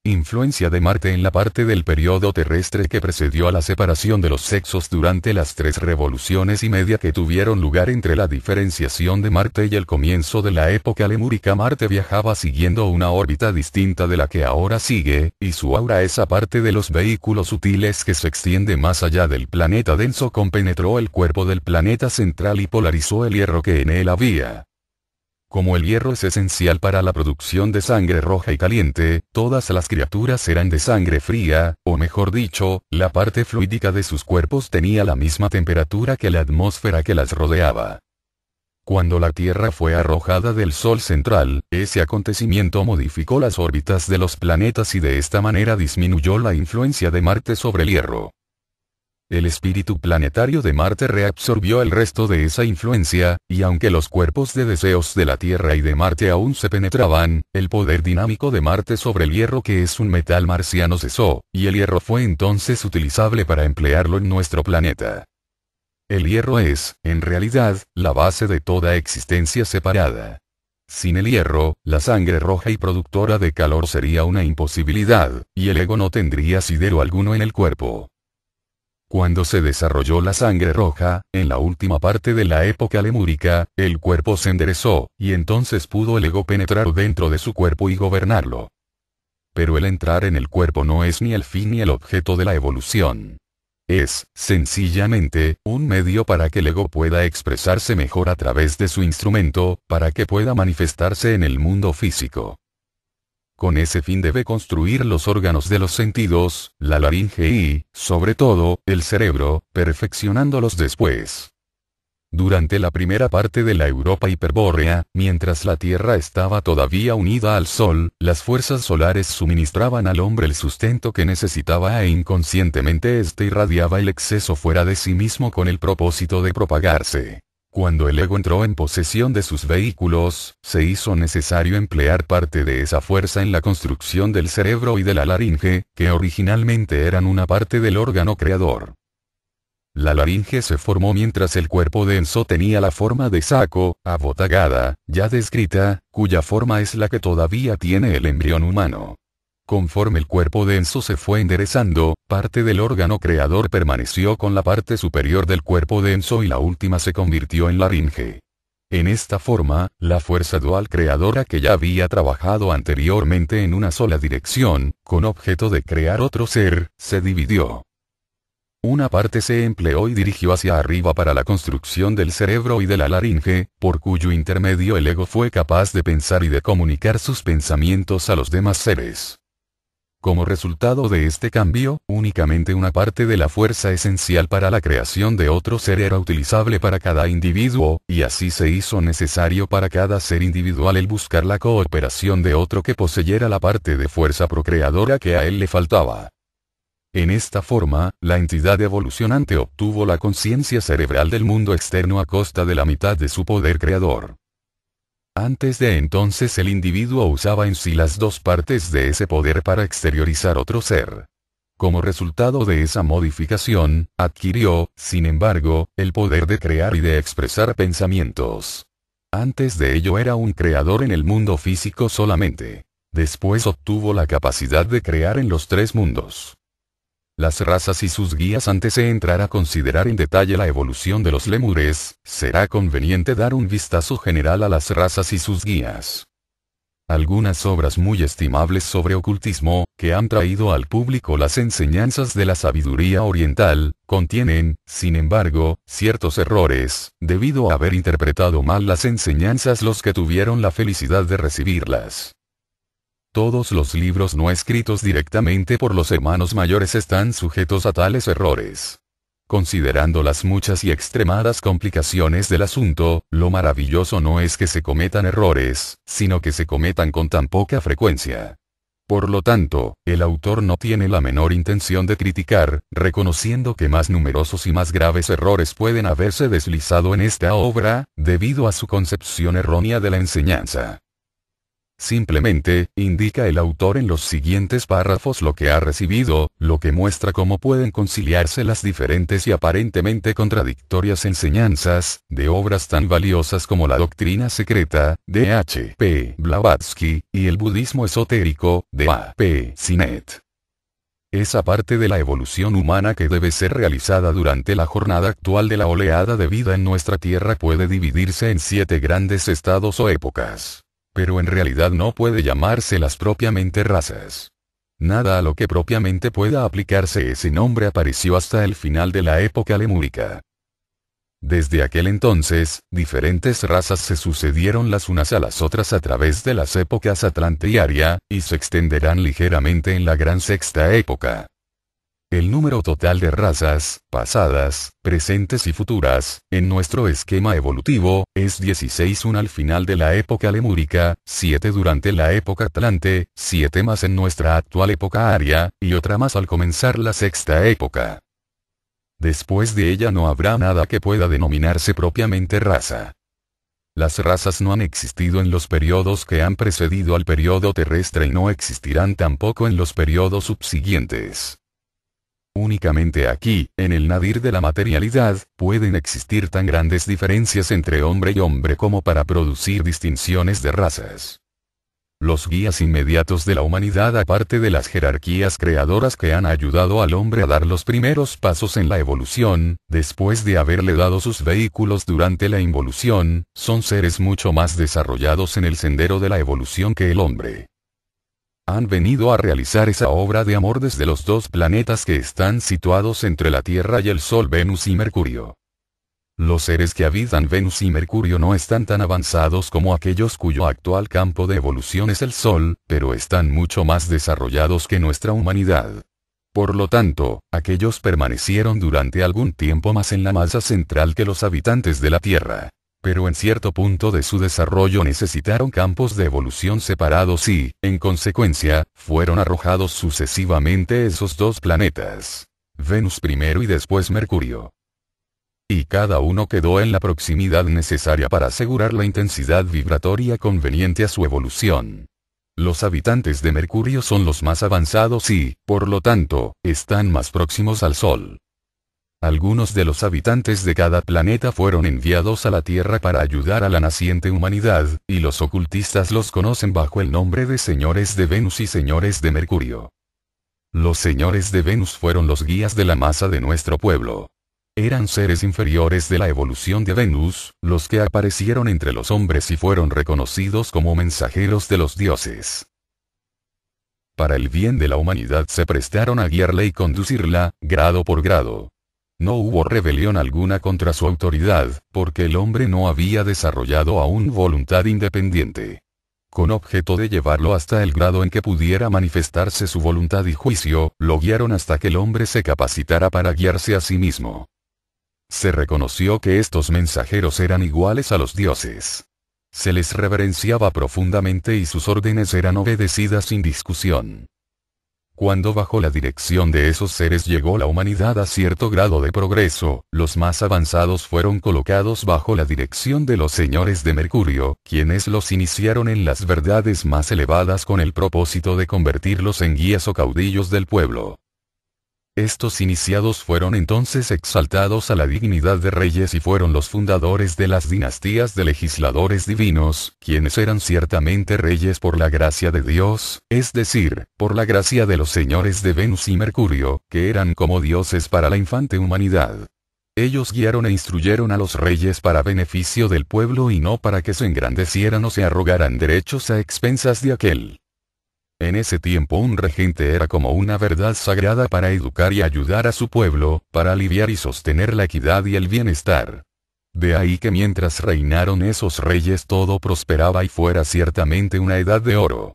Influencia de Marte en la parte del período terrestre que precedió a la separación de los sexos durante las 3 revoluciones y media que tuvieron lugar entre la diferenciación de Marte y el comienzo de la época lemúrica. Marte viajaba siguiendo una órbita distinta de la que ahora sigue, y su aura, esa parte de los vehículos sutiles que se extiende más allá del planeta denso, compenetró el cuerpo del planeta central y polarizó el hierro que en él había. Como el hierro es esencial para la producción de sangre roja y caliente, todas las criaturas eran de sangre fría, o mejor dicho, la parte fluídica de sus cuerpos tenía la misma temperatura que la atmósfera que las rodeaba. Cuando la Tierra fue arrojada del Sol central, ese acontecimiento modificó las órbitas de los planetas y de esta manera disminuyó la influencia de Marte sobre el hierro. El espíritu planetario de Marte reabsorbió el resto de esa influencia, y aunque los cuerpos de deseos de la Tierra y de Marte aún se penetraban, el poder dinámico de Marte sobre el hierro, que es un metal marciano, cesó, y el hierro fue entonces utilizable para emplearlo en nuestro planeta. El hierro es, en realidad, la base de toda existencia separada. Sin el hierro, la sangre roja y productora de calor sería una imposibilidad, y el ego no tendría asidero alguno en el cuerpo. Cuando se desarrolló la sangre roja, en la última parte de la época lemúrica, el cuerpo se enderezó, y entonces pudo el ego penetrar dentro de su cuerpo y gobernarlo. Pero el entrar en el cuerpo no es ni el fin ni el objeto de la evolución. Es, sencillamente, un medio para que el ego pueda expresarse mejor a través de su instrumento, para que pueda manifestarse en el mundo físico. Con ese fin debe construir los órganos de los sentidos, la laringe y, sobre todo, el cerebro, perfeccionándolos después. Durante la primera parte de la Europa hiperbórea, mientras la Tierra estaba todavía unida al Sol, las fuerzas solares suministraban al hombre el sustento que necesitaba e inconscientemente éste irradiaba el exceso fuera de sí mismo con el propósito de propagarse. Cuando el ego entró en posesión de sus vehículos, se hizo necesario emplear parte de esa fuerza en la construcción del cerebro y de la laringe, que originalmente eran una parte del órgano creador. La laringe se formó mientras el cuerpo denso tenía la forma de saco, abotagada, ya descrita, cuya forma es la que todavía tiene el embrión humano. Conforme el cuerpo denso se fue enderezando, parte del órgano creador permaneció con la parte superior del cuerpo denso y la última se convirtió en laringe. En esta forma, la fuerza dual creadora que ya había trabajado anteriormente en una sola dirección, con objeto de crear otro ser, se dividió. Una parte se empleó y dirigió hacia arriba para la construcción del cerebro y de la laringe, por cuyo intermedio el ego fue capaz de pensar y de comunicar sus pensamientos a los demás seres. Como resultado de este cambio, únicamente una parte de la fuerza esencial para la creación de otro ser era utilizable para cada individuo, y así se hizo necesario para cada ser individual el buscar la cooperación de otro que poseyera la parte de fuerza procreadora que a él le faltaba. En esta forma, la entidad evolucionante obtuvo la conciencia cerebral del mundo externo a costa de la mitad de su poder creador. Antes de entonces el individuo usaba en sí las 2 partes de ese poder para exteriorizar otro ser. Como resultado de esa modificación, adquirió, sin embargo, el poder de crear y de expresar pensamientos. Antes de ello era un creador en el mundo físico solamente. Después obtuvo la capacidad de crear en los 3 mundos. Las razas y sus guías. Antes de entrar a considerar en detalle la evolución de los lémures, será conveniente dar un vistazo general a las razas y sus guías. Algunas obras muy estimables sobre ocultismo, que han traído al público las enseñanzas de la sabiduría oriental, contienen, sin embargo, ciertos errores, debido a haber interpretado mal las enseñanzas los que tuvieron la felicidad de recibirlas. Todos los libros no escritos directamente por los hermanos mayores están sujetos a tales errores. Considerando las muchas y extremadas complicaciones del asunto, lo maravilloso no es que se cometan errores, sino que se cometan con tan poca frecuencia. Por lo tanto, el autor no tiene la menor intención de criticar, reconociendo que más numerosos y más graves errores pueden haberse deslizado en esta obra, debido a su concepción errónea de la enseñanza. Simplemente, indica el autor en los siguientes párrafos lo que ha recibido, lo que muestra cómo pueden conciliarse las diferentes y aparentemente contradictorias enseñanzas, de obras tan valiosas como la Doctrina Secreta, de H. P. Blavatsky, y el budismo esotérico, de A. P. Sinet. Esa parte de la evolución humana que debe ser realizada durante la jornada actual de la oleada de vida en nuestra Tierra puede dividirse en 7 grandes estados o épocas. Pero en realidad no puede llamárselas propiamente razas. Nada a lo que propiamente pueda aplicarse ese nombre apareció hasta el final de la época lemúrica. Desde aquel entonces, diferentes razas se sucedieron las unas a las otras a través de las épocas Atlante y Aria, y se extenderán ligeramente en la gran sexta época. El número total de razas, pasadas, presentes y futuras, en nuestro esquema evolutivo, es 16, una al final de la época lemúrica, 7 durante la época Atlante, 7 más en nuestra actual época Aria, y otra más al comenzar la sexta época. Después de ella no habrá nada que pueda denominarse propiamente raza. Las razas no han existido en los periodos que han precedido al periodo terrestre y no existirán tampoco en los periodos subsiguientes. Únicamente aquí, en el nadir de la materialidad, pueden existir tan grandes diferencias entre hombre y hombre como para producir distinciones de razas. Los guías inmediatos de la humanidad, aparte de las jerarquías creadoras que han ayudado al hombre a dar los primeros pasos en la evolución, después de haberle dado sus vehículos durante la involución, son seres mucho más desarrollados en el sendero de la evolución que el hombre. Han venido a realizar esa obra de amor desde los 2 planetas que están situados entre la Tierra y el Sol, Venus y Mercurio. Los seres que habitan Venus y Mercurio no están tan avanzados como aquellos cuyo actual campo de evolución es el Sol, pero están mucho más desarrollados que nuestra humanidad. Por lo tanto, aquellos permanecieron durante algún tiempo más en la masa central que los habitantes de la Tierra. Pero en cierto punto de su desarrollo necesitaron campos de evolución separados y, en consecuencia, fueron arrojados sucesivamente esos 2 planetas. Venus primero y después Mercurio. Y cada uno quedó en la proximidad necesaria para asegurar la intensidad vibratoria conveniente a su evolución. Los habitantes de Mercurio son los más avanzados y, por lo tanto, están más próximos al Sol. Algunos de los habitantes de cada planeta fueron enviados a la Tierra para ayudar a la naciente humanidad, y los ocultistas los conocen bajo el nombre de señores de Venus y señores de Mercurio. Los señores de Venus fueron los guías de la masa de nuestro pueblo. Eran seres inferiores de la evolución de Venus, los que aparecieron entre los hombres y fueron reconocidos como mensajeros de los dioses. Para el bien de la humanidad se prestaron a guiarla y conducirla, grado por grado. No hubo rebelión alguna contra su autoridad, porque el hombre no había desarrollado aún voluntad independiente. Con objeto de llevarlo hasta el grado en que pudiera manifestarse su voluntad y juicio, lo guiaron hasta que el hombre se capacitara para guiarse a sí mismo. Se reconoció que estos mensajeros eran iguales a los dioses. Se les reverenciaba profundamente y sus órdenes eran obedecidas sin discusión. Cuando bajo la dirección de esos seres llegó la humanidad a cierto grado de progreso, los más avanzados fueron colocados bajo la dirección de los señores de Mercurio, quienes los iniciaron en las verdades más elevadas con el propósito de convertirlos en guías o caudillos del pueblo. Estos iniciados fueron entonces exaltados a la dignidad de reyes y fueron los fundadores de las dinastías de legisladores divinos, quienes eran ciertamente reyes por la gracia de Dios, es decir, por la gracia de los señores de Venus y Mercurio, que eran como dioses para la infante humanidad. Ellos guiaron e instruyeron a los reyes para beneficio del pueblo y no para que se engrandecieran o se arrogaran derechos a expensas de aquel. En ese tiempo un regente era como una verdad sagrada para educar y ayudar a su pueblo, para aliviar y sostener la equidad y el bienestar. De ahí que mientras reinaron esos reyes todo prosperaba y fuera ciertamente una edad de oro.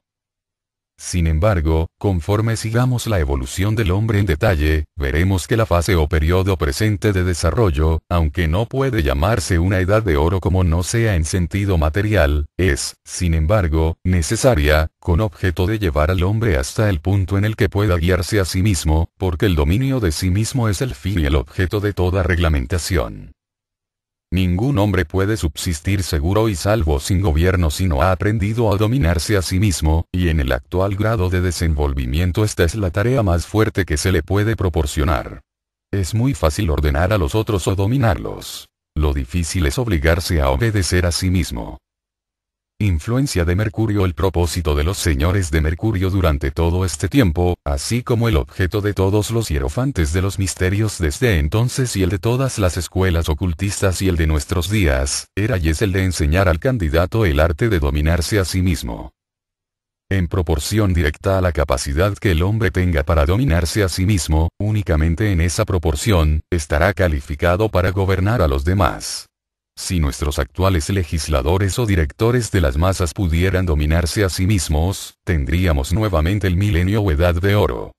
Sin embargo, conforme sigamos la evolución del hombre en detalle, veremos que la fase o periodo presente de desarrollo, aunque no puede llamarse una edad de oro como no sea en sentido material, es, sin embargo, necesaria, con objeto de llevar al hombre hasta el punto en el que pueda guiarse a sí mismo, porque el dominio de sí mismo es el fin y el objeto de toda reglamentación. Ningún hombre puede subsistir seguro y salvo sin gobierno si no ha aprendido a dominarse a sí mismo, y en el actual grado de desenvolvimiento esta es la tarea más fuerte que se le puede proporcionar. Es muy fácil ordenar a los otros o dominarlos. Lo difícil es obligarse a obedecer a sí mismo. Influencia de Mercurio. El propósito de los señores de Mercurio durante todo este tiempo, así como el objeto de todos los hierofantes de los misterios desde entonces y el de todas las escuelas ocultistas y el de nuestros días, era y es el de enseñar al candidato el arte de dominarse a sí mismo. En proporción directa a la capacidad que el hombre tenga para dominarse a sí mismo, únicamente en esa proporción, estará calificado para gobernar a los demás. Si nuestros actuales legisladores o directores de las masas pudieran dominarse a sí mismos, tendríamos nuevamente el milenio o edad de oro.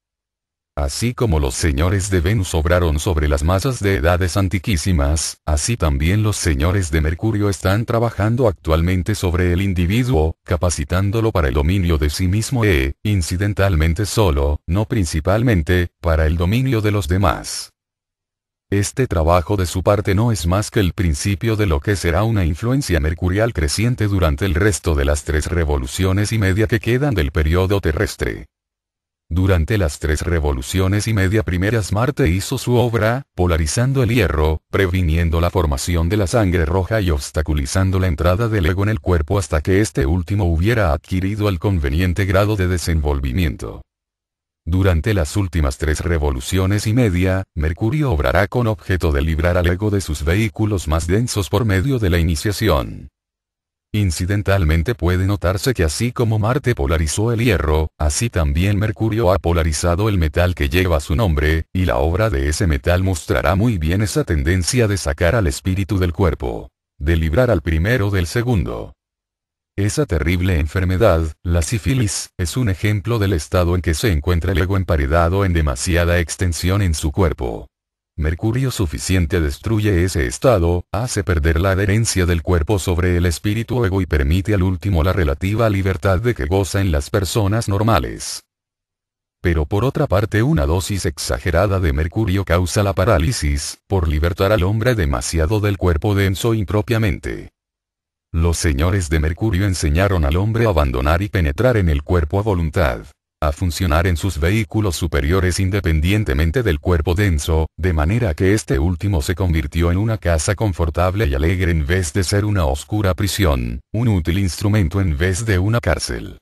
Así como los señores de Venus obraron sobre las masas de edades antiquísimas, así también los señores de Mercurio están trabajando actualmente sobre el individuo, capacitándolo para el dominio de sí mismo e, incidentalmente solo, no principalmente, para el dominio de los demás. Este trabajo de su parte no es más que el principio de lo que será una influencia mercurial creciente durante el resto de las 3 revoluciones y media que quedan del periodo terrestre. Durante las 3 revoluciones y media primeras Marte hizo su obra, polarizando el hierro, previniendo la formación de la sangre roja y obstaculizando la entrada del ego en el cuerpo hasta que este último hubiera adquirido el conveniente grado de desenvolvimiento. Durante las últimas 3 revoluciones y media, Mercurio obrará con objeto de librar al ego de sus vehículos más densos por medio de la iniciación. Incidentalmente puede notarse que así como Marte polarizó el hierro, así también Mercurio ha polarizado el metal que lleva su nombre, y la obra de ese metal mostrará muy bien esa tendencia de sacar al espíritu del cuerpo, de librar al primero del segundo. Esa terrible enfermedad, la sífilis, es un ejemplo del estado en que se encuentra el ego emparedado en demasiada extensión en su cuerpo. Mercurio suficiente destruye ese estado, hace perder la adherencia del cuerpo sobre el espíritu ego y permite al último la relativa libertad de que goza en las personas normales. Pero por otra parte una dosis exagerada de mercurio causa la parálisis, por libertar al hombre demasiado del cuerpo denso impropiamente. Los señores de Mercurio enseñaron al hombre a abandonar y penetrar en el cuerpo a voluntad, a funcionar en sus vehículos superiores independientemente del cuerpo denso, de manera que este último se convirtió en una casa confortable y alegre en vez de ser una oscura prisión, un útil instrumento en vez de una cárcel.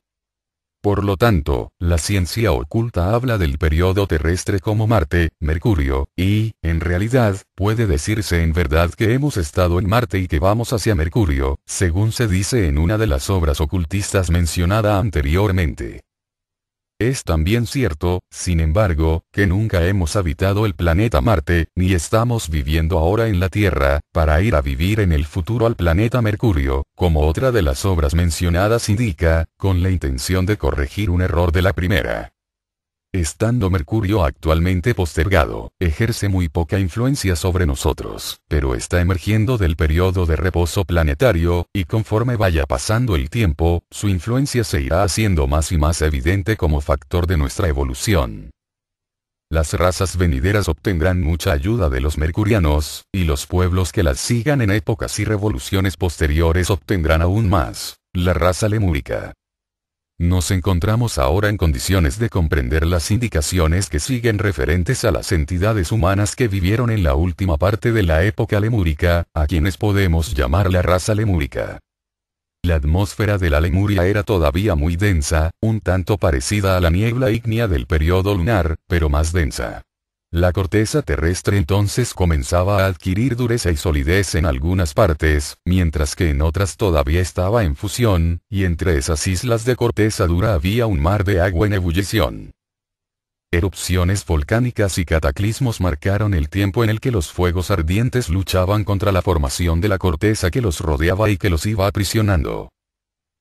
Por lo tanto, la ciencia oculta habla del periodo terrestre como Marte, Mercurio, y, en realidad, puede decirse en verdad que hemos estado en Marte y que vamos hacia Mercurio, según se dice en una de las obras ocultistas mencionada anteriormente. Es también cierto, sin embargo, que nunca hemos habitado el planeta Marte, ni estamos viviendo ahora en la Tierra, para ir a vivir en el futuro al planeta Mercurio, como otra de las obras mencionadas indica, con la intención de corregir un error de la primera. Estando Mercurio actualmente postergado, ejerce muy poca influencia sobre nosotros, pero está emergiendo del periodo de reposo planetario, y conforme vaya pasando el tiempo, su influencia se irá haciendo más y más evidente como factor de nuestra evolución. Las razas venideras obtendrán mucha ayuda de los mercurianos, y los pueblos que las sigan en épocas y revoluciones posteriores obtendrán aún más, la raza lemúrica. Nos encontramos ahora en condiciones de comprender las indicaciones que siguen referentes a las entidades humanas que vivieron en la última parte de la época lemúrica, a quienes podemos llamar la raza lemúrica. La atmósfera de la Lemuria era todavía muy densa, un tanto parecida a la niebla ígnea del periodo lunar, pero más densa. La corteza terrestre entonces comenzaba a adquirir dureza y solidez en algunas partes, mientras que en otras todavía estaba en fusión, y entre esas islas de corteza dura había un mar de agua en ebullición. Erupciones volcánicas y cataclismos marcaron el tiempo en el que los fuegos ardientes luchaban contra la formación de la corteza que los rodeaba y que los iba aprisionando.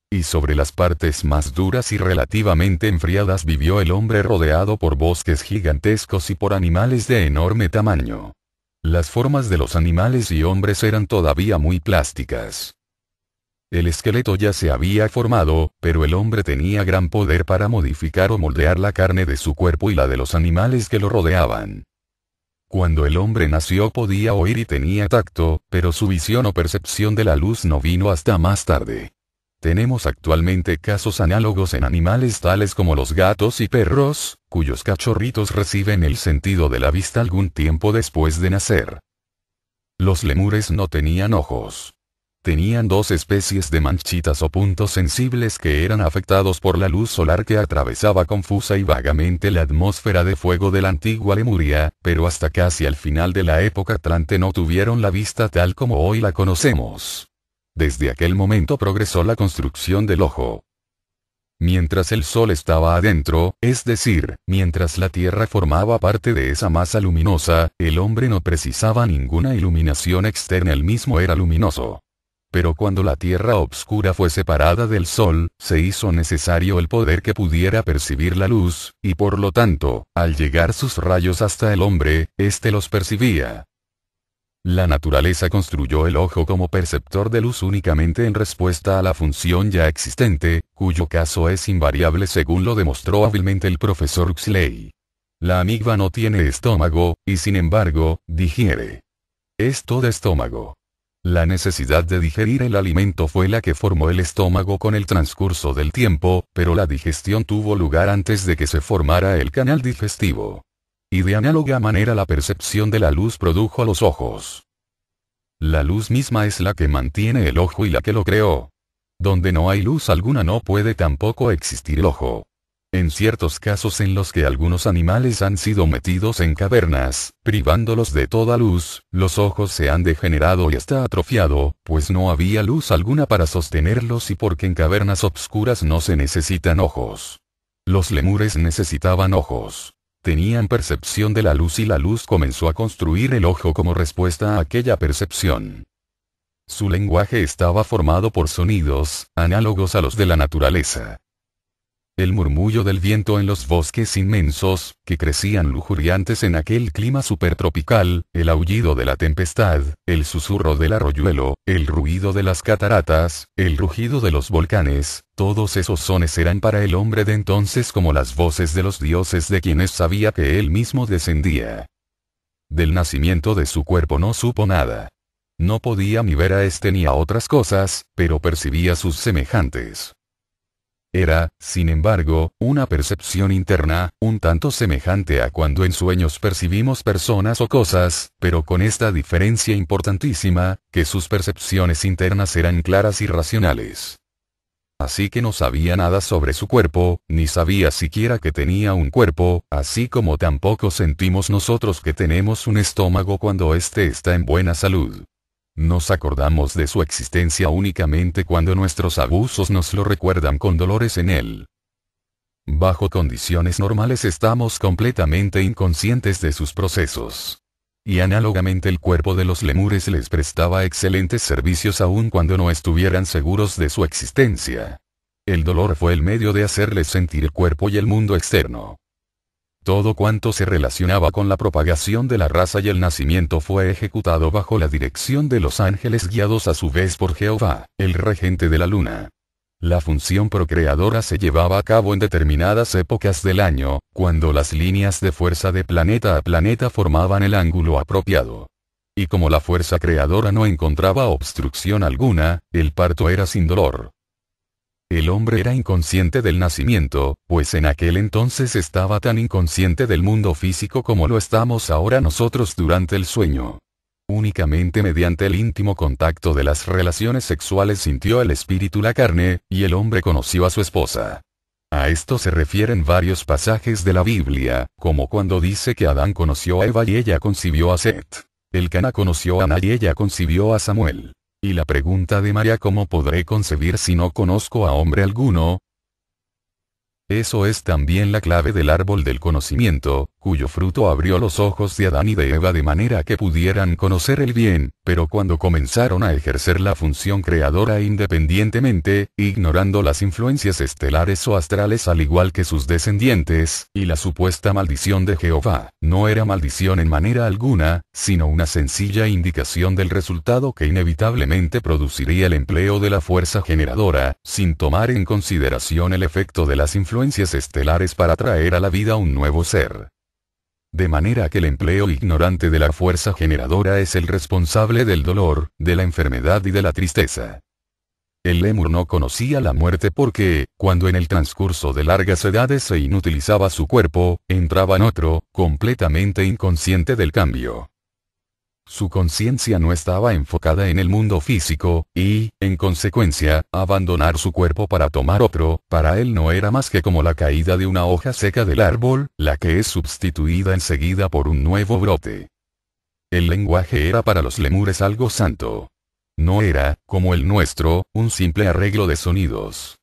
Y sobre las partes más duras y relativamente enfriadas vivió el hombre rodeado por bosques gigantescos y por animales de enorme tamaño. Las formas de los animales y hombres eran todavía muy plásticas. El esqueleto ya se había formado, pero el hombre tenía gran poder para modificar o moldear la carne de su cuerpo y la de los animales que lo rodeaban. Cuando el hombre nació podía oír y tenía tacto, pero su visión o percepción de la luz no vino hasta más tarde. Tenemos actualmente casos análogos en animales tales como los gatos y perros, cuyos cachorritos reciben el sentido de la vista algún tiempo después de nacer. Los lemures no tenían ojos. Tenían dos especies de manchitas o puntos sensibles que eran afectados por la luz solar que atravesaba confusa y vagamente la atmósfera de fuego de la antigua Lemuria, pero hasta casi al final de la época Atlante no tuvieron la vista tal como hoy la conocemos. Desde aquel momento progresó la construcción del ojo. Mientras el Sol estaba adentro, es decir, mientras la Tierra formaba parte de esa masa luminosa, el hombre no precisaba ninguna iluminación externa, él mismo era luminoso. Pero cuando la Tierra obscura fue separada del Sol, se hizo necesario el poder que pudiera percibir la luz, y por lo tanto, al llegar sus rayos hasta el hombre, éste los percibía. La naturaleza construyó el ojo como perceptor de luz únicamente en respuesta a la función ya existente, cuyo caso es invariable según lo demostró hábilmente el profesor Huxley. La amígdala no tiene estómago, y sin embargo, digiere. Es todo estómago. La necesidad de digerir el alimento fue la que formó el estómago con el transcurso del tiempo, pero la digestión tuvo lugar antes de que se formara el canal digestivo. Y de análoga manera la percepción de la luz produjo los ojos. La luz misma es la que mantiene el ojo y la que lo creó. Donde no hay luz alguna no puede tampoco existir el ojo. En ciertos casos en los que algunos animales han sido metidos en cavernas, privándolos de toda luz, los ojos se han degenerado y hasta atrofiado, pues no había luz alguna para sostenerlos y porque en cavernas obscuras no se necesitan ojos. Los lemures necesitaban ojos. Tenían percepción de la luz y la luz comenzó a construir el ojo como respuesta a aquella percepción. Su lenguaje estaba formado por sonidos, análogos a los de la naturaleza. El murmullo del viento en los bosques inmensos, que crecían lujuriantes en aquel clima supertropical, el aullido de la tempestad, el susurro del arroyuelo, el ruido de las cataratas, el rugido de los volcanes, todos esos sones eran para el hombre de entonces como las voces de los dioses de quienes sabía que él mismo descendía. Del nacimiento de su cuerpo no supo nada. No podía ni ver a este ni a otras cosas, pero percibía sus semejantes. Era, sin embargo, una percepción interna, un tanto semejante a cuando en sueños percibimos personas o cosas, pero con esta diferencia importantísima, que sus percepciones internas eran claras y racionales. Así que no sabía nada sobre su cuerpo, ni sabía siquiera que tenía un cuerpo, así como tampoco sentimos nosotros que tenemos un estómago cuando éste está en buena salud. Nos acordamos de su existencia únicamente cuando nuestros abusos nos lo recuerdan con dolores en él. Bajo condiciones normales estamos completamente inconscientes de sus procesos. Y análogamente el cuerpo de los lemures les prestaba excelentes servicios aun cuando no estuvieran seguros de su existencia. El dolor fue el medio de hacerles sentir el cuerpo y el mundo externo. Todo cuanto se relacionaba con la propagación de la raza y el nacimiento fue ejecutado bajo la dirección de los ángeles guiados a su vez por Jehová, el regente de la luna. La función procreadora se llevaba a cabo en determinadas épocas del año, cuando las líneas de fuerza de planeta a planeta formaban el ángulo apropiado. Y como la fuerza creadora no encontraba obstrucción alguna, el parto era sin dolor. El hombre era inconsciente del nacimiento, pues en aquel entonces estaba tan inconsciente del mundo físico como lo estamos ahora nosotros durante el sueño. Únicamente mediante el íntimo contacto de las relaciones sexuales sintió el espíritu la carne, y el hombre conoció a su esposa. A esto se refieren varios pasajes de la Biblia, como cuando dice que Adán conoció a Eva y ella concibió a Set. Elcana conoció a Ana y ella concibió a Samuel. Y la pregunta de María: ¿cómo podré concebir si no conozco a hombre alguno? Eso es también la clave del árbol del conocimiento, cuyo fruto abrió los ojos de Adán y de Eva de manera que pudieran conocer el bien, pero cuando comenzaron a ejercer la función creadora independientemente, ignorando las influencias estelares o astrales al igual que sus descendientes, y la supuesta maldición de Jehová, no era maldición en manera alguna, sino una sencilla indicación del resultado que inevitablemente produciría el empleo de la fuerza generadora, sin tomar en consideración el efecto de las influencias estelares para traer a la vida un nuevo ser. De manera que el empleo ignorante de la fuerza generadora es el responsable del dolor, de la enfermedad y de la tristeza. El lémur no conocía la muerte porque, cuando en el transcurso de largas edades se inutilizaba su cuerpo, entraba en otro, completamente inconsciente del cambio. Su conciencia no estaba enfocada en el mundo físico, y, en consecuencia, abandonar su cuerpo para tomar otro, para él no era más que como la caída de una hoja seca del árbol, la que es sustituida enseguida por un nuevo brote. El lenguaje era para los lemures algo santo. No era, como el nuestro, un simple arreglo de sonidos.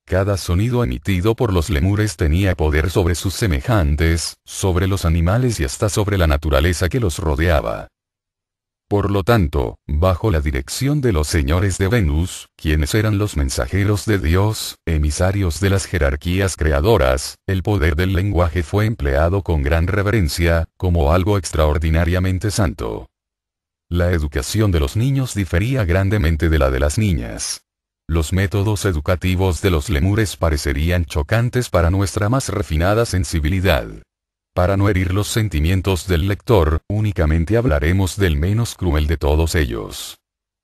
Cada sonido emitido por los lemures tenía poder sobre sus semejantes, sobre los animales y hasta sobre la naturaleza que los rodeaba. Por lo tanto, bajo la dirección de los señores de Venus, quienes eran los mensajeros de Dios, emisarios de las jerarquías creadoras, el poder del lenguaje fue empleado con gran reverencia, como algo extraordinariamente santo. La educación de los niños difería grandemente de la de las niñas. Los métodos educativos de los lemures parecerían chocantes para nuestra más refinada sensibilidad. Para no herir los sentimientos del lector, únicamente hablaremos del menos cruel de todos ellos.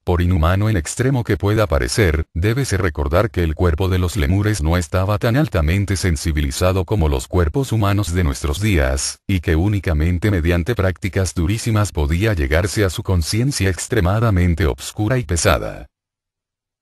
Por inhumano en extremo que pueda parecer, débese recordar que el cuerpo de los lemures no estaba tan altamente sensibilizado como los cuerpos humanos de nuestros días, y que únicamente mediante prácticas durísimas podía llegarse a su conciencia extremadamente obscura y pesada.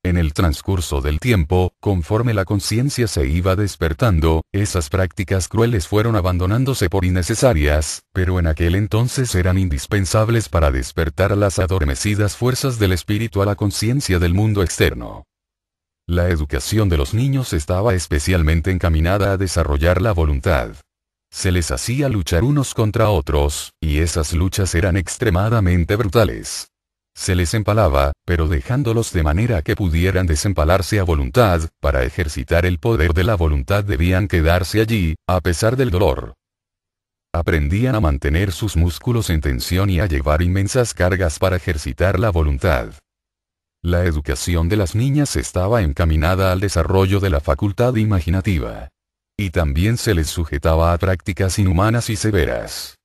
En el transcurso del tiempo, conforme la conciencia se iba despertando, esas prácticas crueles fueron abandonándose por innecesarias, pero en aquel entonces eran indispensables para despertar las adormecidas fuerzas del espíritu a la conciencia del mundo externo. La educación de los niños estaba especialmente encaminada a desarrollar la voluntad. Se les hacía luchar unos contra otros, y esas luchas eran extremadamente brutales. Se les empalaba, pero dejándolos de manera que pudieran desempalarse a voluntad, para ejercitar el poder de la voluntad debían quedarse allí, a pesar del dolor. Aprendían a mantener sus músculos en tensión y a llevar inmensas cargas para ejercitar la voluntad. La educación de las niñas estaba encaminada al desarrollo de la facultad imaginativa. Y también se les sujetaba a prácticas inhumanas y severas.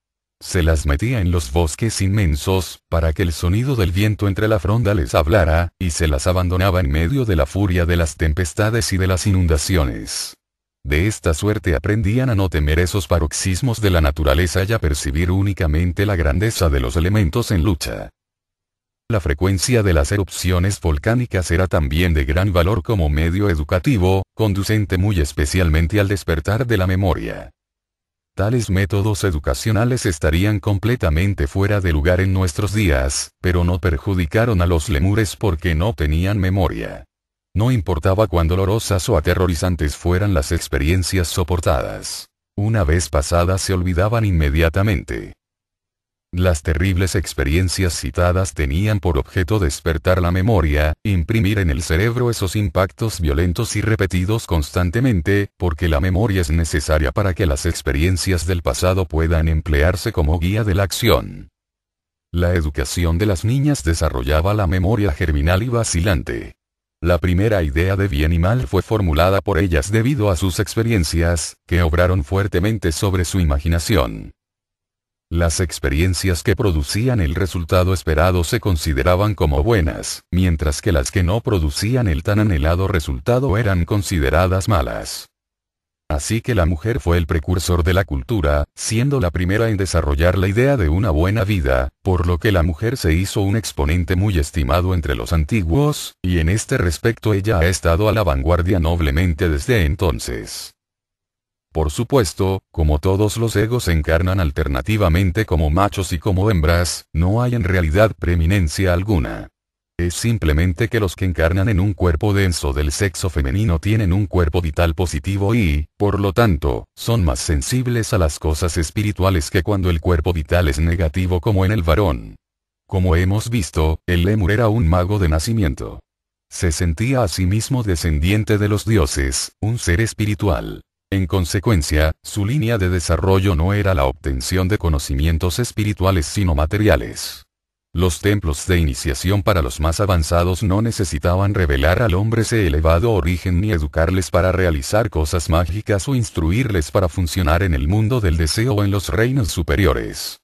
Se las metía en los bosques inmensos, para que el sonido del viento entre la fronda les hablara, y se las abandonaba en medio de la furia de las tempestades y de las inundaciones. De esta suerte aprendían a no temer esos paroxismos de la naturaleza y a percibir únicamente la grandeza de los elementos en lucha. La frecuencia de las erupciones volcánicas era también de gran valor como medio educativo, conducente muy especialmente al despertar de la memoria. Tales métodos educacionales estarían completamente fuera de lugar en nuestros días, pero no perjudicaron a los lemures porque no tenían memoria. No importaba cuán dolorosas o aterrorizantes fueran las experiencias soportadas. Una vez pasadas se olvidaban inmediatamente. Las terribles experiencias citadas tenían por objeto despertar la memoria, imprimir en el cerebro esos impactos violentos y repetidos constantemente, porque la memoria es necesaria para que las experiencias del pasado puedan emplearse como guía de la acción. La educación de las niñas desarrollaba la memoria germinal y vacilante. La primera idea de bien y mal fue formulada por ellas debido a sus experiencias, que obraron fuertemente sobre su imaginación. Las experiencias que producían el resultado esperado se consideraban como buenas, mientras que las que no producían el tan anhelado resultado eran consideradas malas. Así que la mujer fue el precursor de la cultura, siendo la primera en desarrollar la idea de una buena vida, por lo que la mujer se hizo un exponente muy estimado entre los antiguos, y en este respecto ella ha estado a la vanguardia noblemente desde entonces. Por supuesto, como todos los egos encarnan alternativamente como machos y como hembras, no hay en realidad preeminencia alguna. Es simplemente que los que encarnan en un cuerpo denso del sexo femenino tienen un cuerpo vital positivo y, por lo tanto, son más sensibles a las cosas espirituales que cuando el cuerpo vital es negativo como en el varón. Como hemos visto, el lémur era un mago de nacimiento. Se sentía a sí mismo descendiente de los dioses, un ser espiritual. En consecuencia, su línea de desarrollo no era la obtención de conocimientos espirituales sino materiales. Los templos de iniciación para los más avanzados no necesitaban revelar al hombre ese elevado origen ni educarles para realizar cosas mágicas o instruirles para funcionar en el mundo del deseo o en los reinos superiores.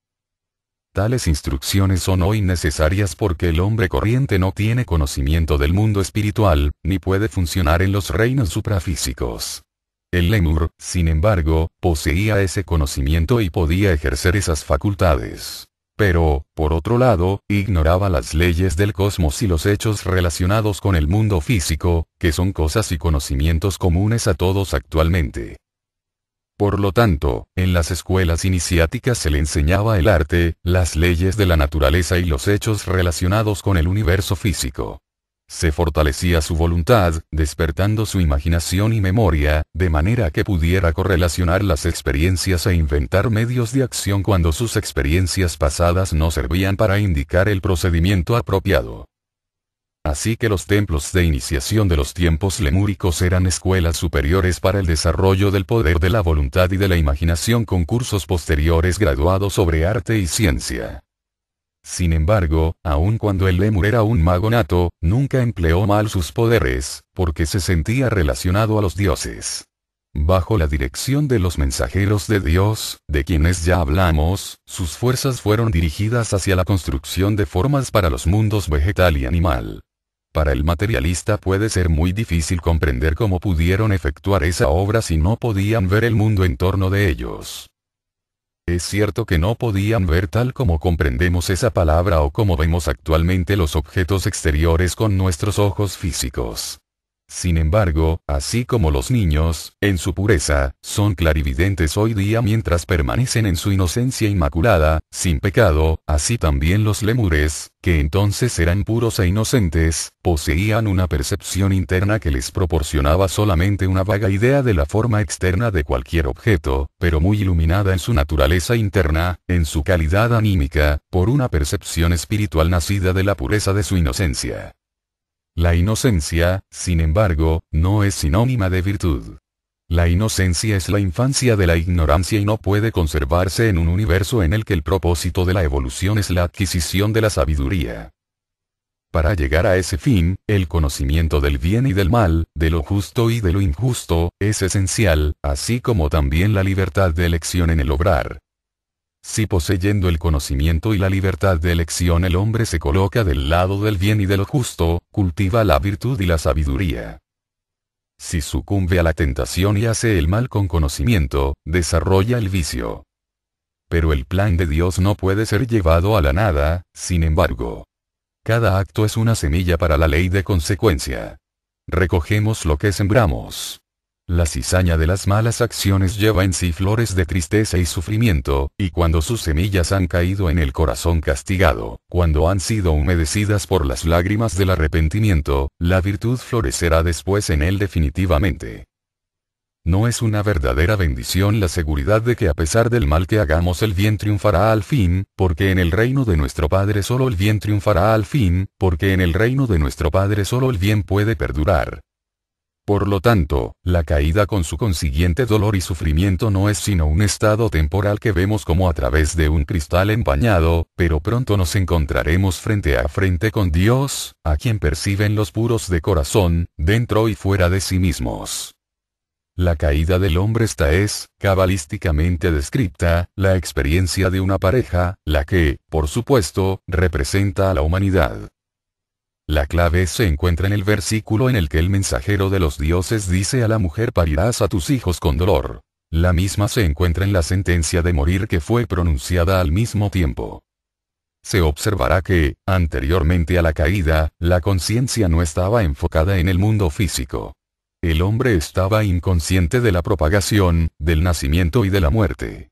Tales instrucciones son hoy necesarias porque el hombre corriente no tiene conocimiento del mundo espiritual, ni puede funcionar en los reinos suprafísicos. El lémur, sin embargo, poseía ese conocimiento y podía ejercer esas facultades. Pero, por otro lado, ignoraba las leyes del cosmos y los hechos relacionados con el mundo físico, que son cosas y conocimientos comunes a todos actualmente. Por lo tanto, en las escuelas iniciáticas se le enseñaba el arte, las leyes de la naturaleza y los hechos relacionados con el universo físico. Se fortalecía su voluntad, despertando su imaginación y memoria, de manera que pudiera correlacionar las experiencias e inventar medios de acción cuando sus experiencias pasadas no servían para indicar el procedimiento apropiado. Así que los templos de iniciación de los tiempos lemúricos eran escuelas superiores para el desarrollo del poder de la voluntad y de la imaginación con cursos posteriores graduados sobre arte y ciencia. Sin embargo, aun cuando el lémur era un mago nato, nunca empleó mal sus poderes, porque se sentía relacionado a los dioses. Bajo la dirección de los mensajeros de Dios, de quienes ya hablamos, sus fuerzas fueron dirigidas hacia la construcción de formas para los mundos vegetal y animal. Para el materialista puede ser muy difícil comprender cómo pudieron efectuar esa obra si no podían ver el mundo en torno de ellos. Es cierto que no podían ver tal como comprendemos esa palabra o como vemos actualmente los objetos exteriores con nuestros ojos físicos. Sin embargo, así como los niños, en su pureza, son clarividentes hoy día mientras permanecen en su inocencia inmaculada, sin pecado, así también los lémures, que entonces eran puros e inocentes, poseían una percepción interna que les proporcionaba solamente una vaga idea de la forma externa de cualquier objeto, pero muy iluminada en su naturaleza interna, en su calidad anímica, por una percepción espiritual nacida de la pureza de su inocencia. La inocencia, sin embargo, no es sinónima de virtud. La inocencia es la infancia de la ignorancia y no puede conservarse en un universo en el que el propósito de la evolución es la adquisición de la sabiduría. Para llegar a ese fin, el conocimiento del bien y del mal, de lo justo y de lo injusto, es esencial, así como también la libertad de elección en el obrar. Si poseyendo el conocimiento y la libertad de elección el hombre se coloca del lado del bien y de lo justo, cultiva la virtud y la sabiduría. Si sucumbe a la tentación y hace el mal con conocimiento, desarrolla el vicio. Pero el plan de Dios no puede ser llevado a la nada, sin embargo. Cada acto es una semilla para la ley de consecuencia. Recogemos lo que sembramos. La cizaña de las malas acciones lleva en sí flores de tristeza y sufrimiento, y cuando sus semillas han caído en el corazón castigado, cuando han sido humedecidas por las lágrimas del arrepentimiento, la virtud florecerá después en él definitivamente. No es una verdadera bendición la seguridad de que a pesar del mal que hagamos el bien triunfará al fin, porque en el reino de nuestro Padre solo el bien triunfará al fin, porque en el reino de nuestro Padre solo el bien puede perdurar. Por lo tanto, la caída con su consiguiente dolor y sufrimiento no es sino un estado temporal que vemos como a través de un cristal empañado, pero pronto nos encontraremos frente a frente con Dios, a quien perciben los puros de corazón, dentro y fuera de sí mismos. La caída del hombre esta es, cabalísticamente descrita, la experiencia de una pareja, la que, por supuesto, representa a la humanidad. La clave se encuentra en el versículo en el que el mensajero de los dioses dice a la mujer: parirás a tus hijos con dolor. La misma se encuentra en la sentencia de morir que fue pronunciada al mismo tiempo. Se observará que, anteriormente a la caída, la conciencia no estaba enfocada en el mundo físico. El hombre estaba inconsciente de la propagación, del nacimiento y de la muerte.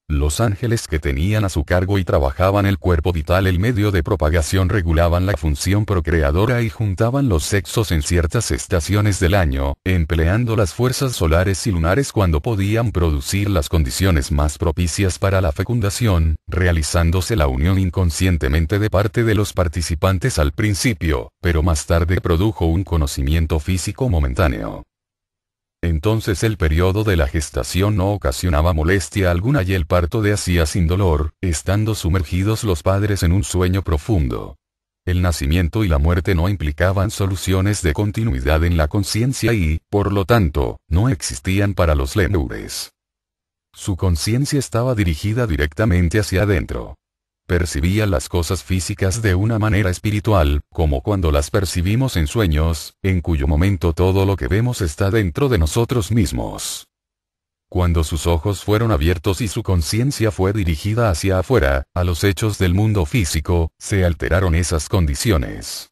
Los ángeles que tenían a su cargo y trabajaban el cuerpo vital, el medio de propagación, regulaban la función procreadora y juntaban los sexos en ciertas estaciones del año, empleando las fuerzas solares y lunares cuando podían producir las condiciones más propicias para la fecundación, realizándose la unión inconscientemente de parte de los participantes al principio, pero más tarde produjo un conocimiento físico momentáneo. Entonces el periodo de la gestación no ocasionaba molestia alguna y el parto de hacía sin dolor, estando sumergidos los padres en un sueño profundo. El nacimiento y la muerte no implicaban soluciones de continuidad en la conciencia y, por lo tanto, no existían para los lemures. Su conciencia estaba dirigida directamente hacia adentro. Percibía las cosas físicas de una manera espiritual, como cuando las percibimos en sueños, en cuyo momento todo lo que vemos está dentro de nosotros mismos. Cuando sus ojos fueron abiertos y su conciencia fue dirigida hacia afuera, a los hechos del mundo físico, se alteraron esas condiciones.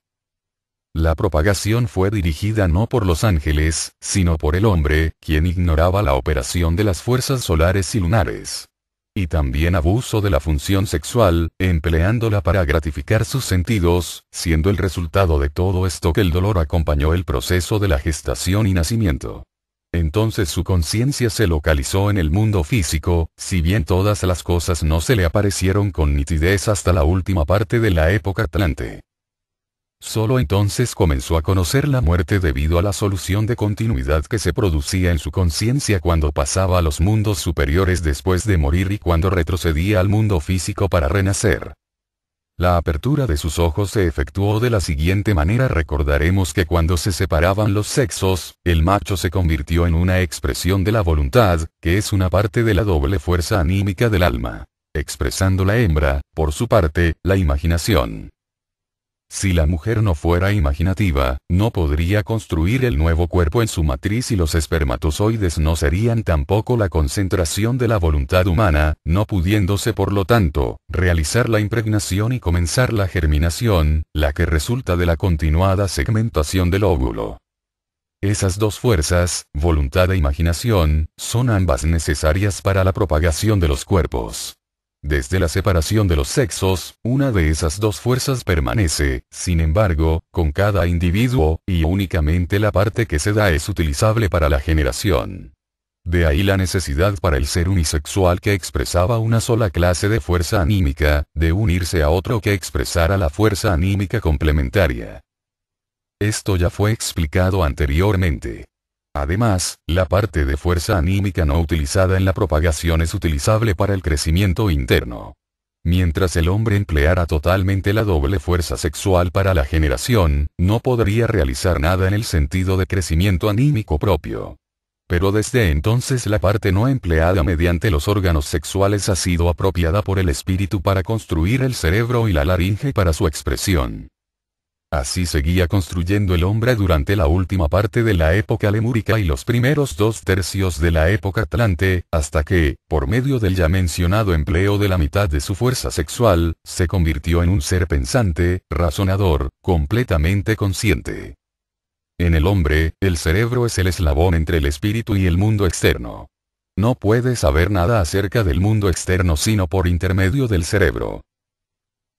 La propagación fue dirigida no por los ángeles, sino por el hombre, quien ignoraba la operación de las fuerzas solares y lunares. Y también abuso de la función sexual, empleándola para gratificar sus sentidos, siendo el resultado de todo esto que el dolor acompañó el proceso de la gestación y nacimiento. Entonces su conciencia se localizó en el mundo físico, si bien todas las cosas no se le aparecieron con nitidez hasta la última parte de la época Atlante. Solo entonces comenzó a conocer la muerte debido a la solución de continuidad que se producía en su conciencia cuando pasaba a los mundos superiores después de morir y cuando retrocedía al mundo físico para renacer. La apertura de sus ojos se efectuó de la siguiente manera. Recordaremos que cuando se separaban los sexos, el macho se convirtió en una expresión de la voluntad, que es una parte de la doble fuerza anímica del alma, expresando la hembra, por su parte, la imaginación. Si la mujer no fuera imaginativa, no podría construir el nuevo cuerpo en su matriz y los espermatozoides no serían tampoco la concentración de la voluntad humana, no pudiéndose por lo tanto, realizar la impregnación y comenzar la germinación, la que resulta de la continuada segmentación del óvulo. Esas dos fuerzas, voluntad e imaginación, son ambas necesarias para la propagación de los cuerpos. Desde la separación de los sexos, una de esas dos fuerzas permanece, sin embargo, con cada individuo, y únicamente la parte que se da es utilizable para la generación. De ahí la necesidad para el ser unisexual que expresaba una sola clase de fuerza anímica, de unirse a otro que expresara la fuerza anímica complementaria. Esto ya fue explicado anteriormente. Además, la parte de fuerza anímica no utilizada en la propagación es utilizable para el crecimiento interno. Mientras el hombre empleara totalmente la doble fuerza sexual para la generación, no podría realizar nada en el sentido de crecimiento anímico propio. Pero desde entonces la parte no empleada mediante los órganos sexuales ha sido apropiada por el espíritu para construir el cerebro y la laringe para su expresión. Así seguía construyendo el hombre durante la última parte de la época lemúrica y los primeros 2/3 de la época Atlante, hasta que, por medio del ya mencionado empleo de la mitad de su fuerza sexual, se convirtió en un ser pensante, razonador, completamente consciente. En el hombre, el cerebro es el eslabón entre el espíritu y el mundo externo. No puede saber nada acerca del mundo externo sino por intermedio del cerebro.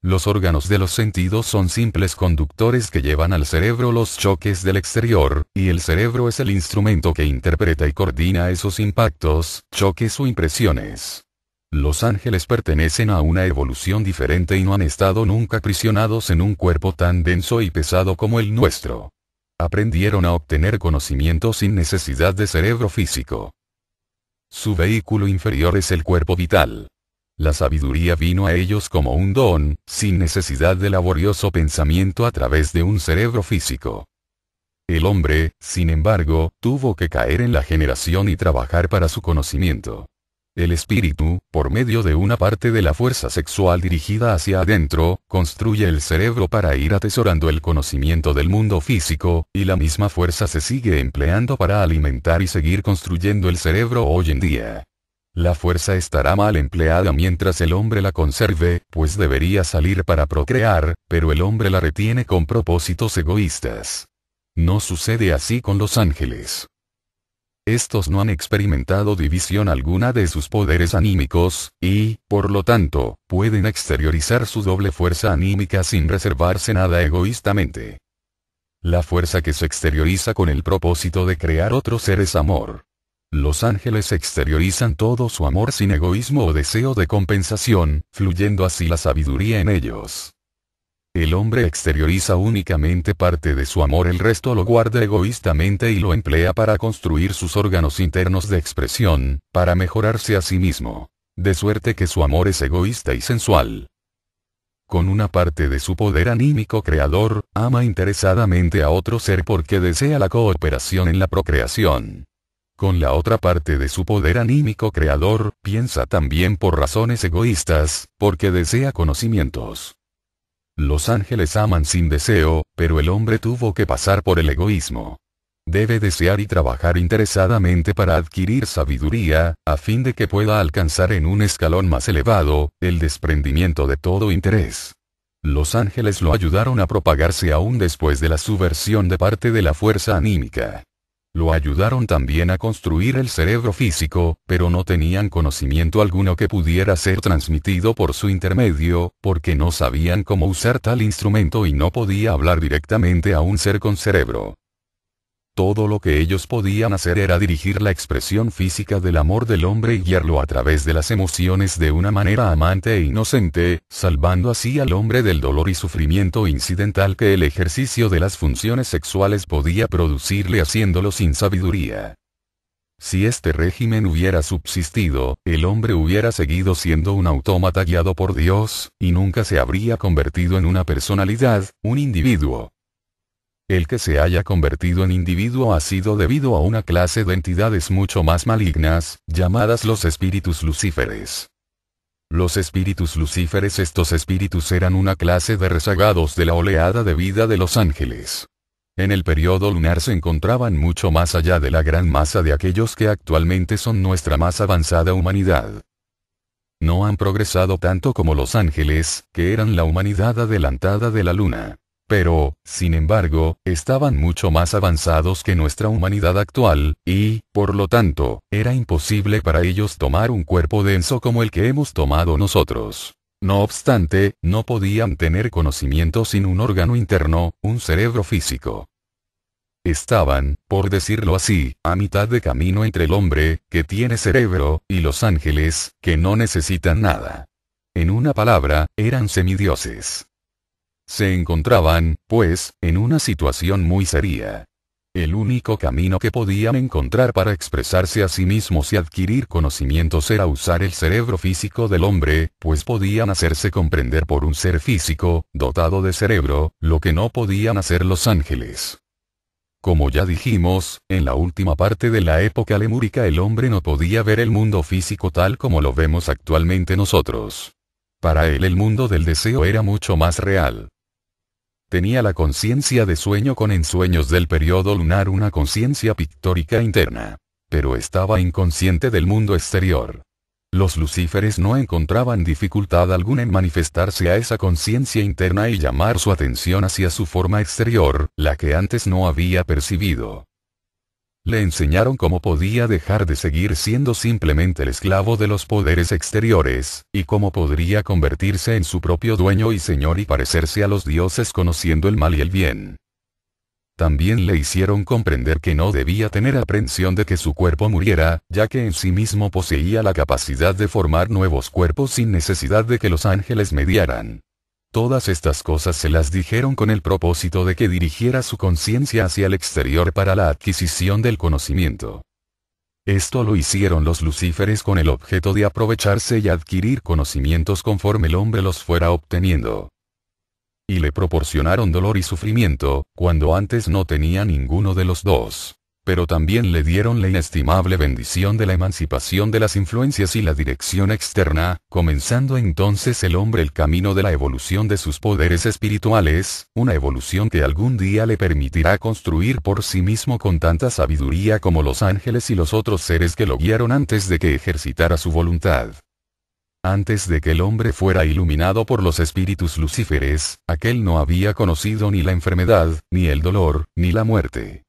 Los órganos de los sentidos son simples conductores que llevan al cerebro los choques del exterior, y el cerebro es el instrumento que interpreta y coordina esos impactos, choques o impresiones. Los ángeles pertenecen a una evolución diferente y no han estado nunca aprisionados en un cuerpo tan denso y pesado como el nuestro. Aprendieron a obtener conocimiento sin necesidad de cerebro físico. Su vehículo inferior es el cuerpo vital. La sabiduría vino a ellos como un don, sin necesidad de laborioso pensamiento a través de un cerebro físico. El hombre, sin embargo, tuvo que caer en la generación y trabajar para su conocimiento. El espíritu, por medio de una parte de la fuerza sexual dirigida hacia adentro, construye el cerebro para ir atesorando el conocimiento del mundo físico, y la misma fuerza se sigue empleando para alimentar y seguir construyendo el cerebro hoy en día. La fuerza estará mal empleada mientras el hombre la conserve, pues debería salir para procrear, pero el hombre la retiene con propósitos egoístas. No sucede así con los ángeles. Estos no han experimentado división alguna de sus poderes anímicos, y, por lo tanto, pueden exteriorizar su doble fuerza anímica sin reservarse nada egoístamente. La fuerza que se exterioriza con el propósito de crear otro ser es amor. Los ángeles exteriorizan todo su amor sin egoísmo o deseo de compensación, fluyendo así la sabiduría en ellos. El hombre exterioriza únicamente parte de su amor, el resto lo guarda egoístamente y lo emplea para construir sus órganos internos de expresión, para mejorarse a sí mismo. De suerte que su amor es egoísta y sensual. Con una parte de su poder anímico creador, ama interesadamente a otro ser porque desea la cooperación en la procreación. Con la otra parte de su poder anímico creador, piensa también por razones egoístas, porque desea conocimientos. Los ángeles aman sin deseo, pero el hombre tuvo que pasar por el egoísmo. Debe desear y trabajar interesadamente para adquirir sabiduría, a fin de que pueda alcanzar en un escalón más elevado, el desprendimiento de todo interés. Los ángeles lo ayudaron a propagarse aún después de la subversión de parte de la fuerza anímica. Lo ayudaron también a construir el cerebro físico, pero no tenían conocimiento alguno que pudiera ser transmitido por su intermedio, porque no sabían cómo usar tal instrumento y no podía hablar directamente a un ser con cerebro. Todo lo que ellos podían hacer era dirigir la expresión física del amor del hombre y guiarlo a través de las emociones de una manera amante e inocente, salvando así al hombre del dolor y sufrimiento incidental que el ejercicio de las funciones sexuales podía producirle haciéndolo sin sabiduría. Si este régimen hubiera subsistido, el hombre hubiera seguido siendo un autómata guiado por Dios, y nunca se habría convertido en una personalidad, un individuo. El que se haya convertido en individuo ha sido debido a una clase de entidades mucho más malignas, llamadas los espíritus lucíferes. Los espíritus lucíferes, estos espíritus eran una clase de rezagados de la oleada de vida de los ángeles. En el periodo lunar se encontraban mucho más allá de la gran masa de aquellos que actualmente son nuestra más avanzada humanidad. No han progresado tanto como los ángeles, que eran la humanidad adelantada de la luna. Pero, sin embargo, estaban mucho más avanzados que nuestra humanidad actual, y, por lo tanto, era imposible para ellos tomar un cuerpo denso como el que hemos tomado nosotros. No obstante, no podían tener conocimiento sin un órgano interno, un cerebro físico. Estaban, por decirlo así, a mitad de camino entre el hombre, que tiene cerebro, y los ángeles, que no necesitan nada. En una palabra, eran semidioses. Se encontraban, pues, en una situación muy seria. El único camino que podían encontrar para expresarse a sí mismos y adquirir conocimientos era usar el cerebro físico del hombre, pues podían hacerse comprender por un ser físico, dotado de cerebro, lo que no podían hacer los ángeles. Como ya dijimos, en la última parte de la época lemúrica el hombre no podía ver el mundo físico tal como lo vemos actualmente nosotros. Para él el mundo del deseo era mucho más real. Tenía la conciencia de sueño con ensueños del periodo lunar, una conciencia pictórica interna. Pero estaba inconsciente del mundo exterior. Los lucíferes no encontraban dificultad alguna en manifestarse a esa conciencia interna y llamar su atención hacia su forma exterior, la que antes no había percibido. Le enseñaron cómo podía dejar de seguir siendo simplemente el esclavo de los poderes exteriores, y cómo podría convertirse en su propio dueño y señor y parecerse a los dioses conociendo el mal y el bien. También le hicieron comprender que no debía tener aprensión de que su cuerpo muriera, ya que en sí mismo poseía la capacidad de formar nuevos cuerpos sin necesidad de que los ángeles mediaran. Todas estas cosas se las dijeron con el propósito de que dirigiera su conciencia hacia el exterior para la adquisición del conocimiento. Esto lo hicieron los lucíferes con el objeto de aprovecharse y adquirir conocimientos conforme el hombre los fuera obteniendo. Y le proporcionaron dolor y sufrimiento, cuando antes no tenía ninguno de los dos. Pero también le dieron la inestimable bendición de la emancipación de las influencias y la dirección externa, comenzando entonces el hombre el camino de la evolución de sus poderes espirituales, una evolución que algún día le permitirá construir por sí mismo con tanta sabiduría como los ángeles y los otros seres que lo guiaron antes de que ejercitara su voluntad. Antes de que el hombre fuera iluminado por los espíritus lucíferes, aquel no había conocido ni la enfermedad, ni el dolor, ni la muerte.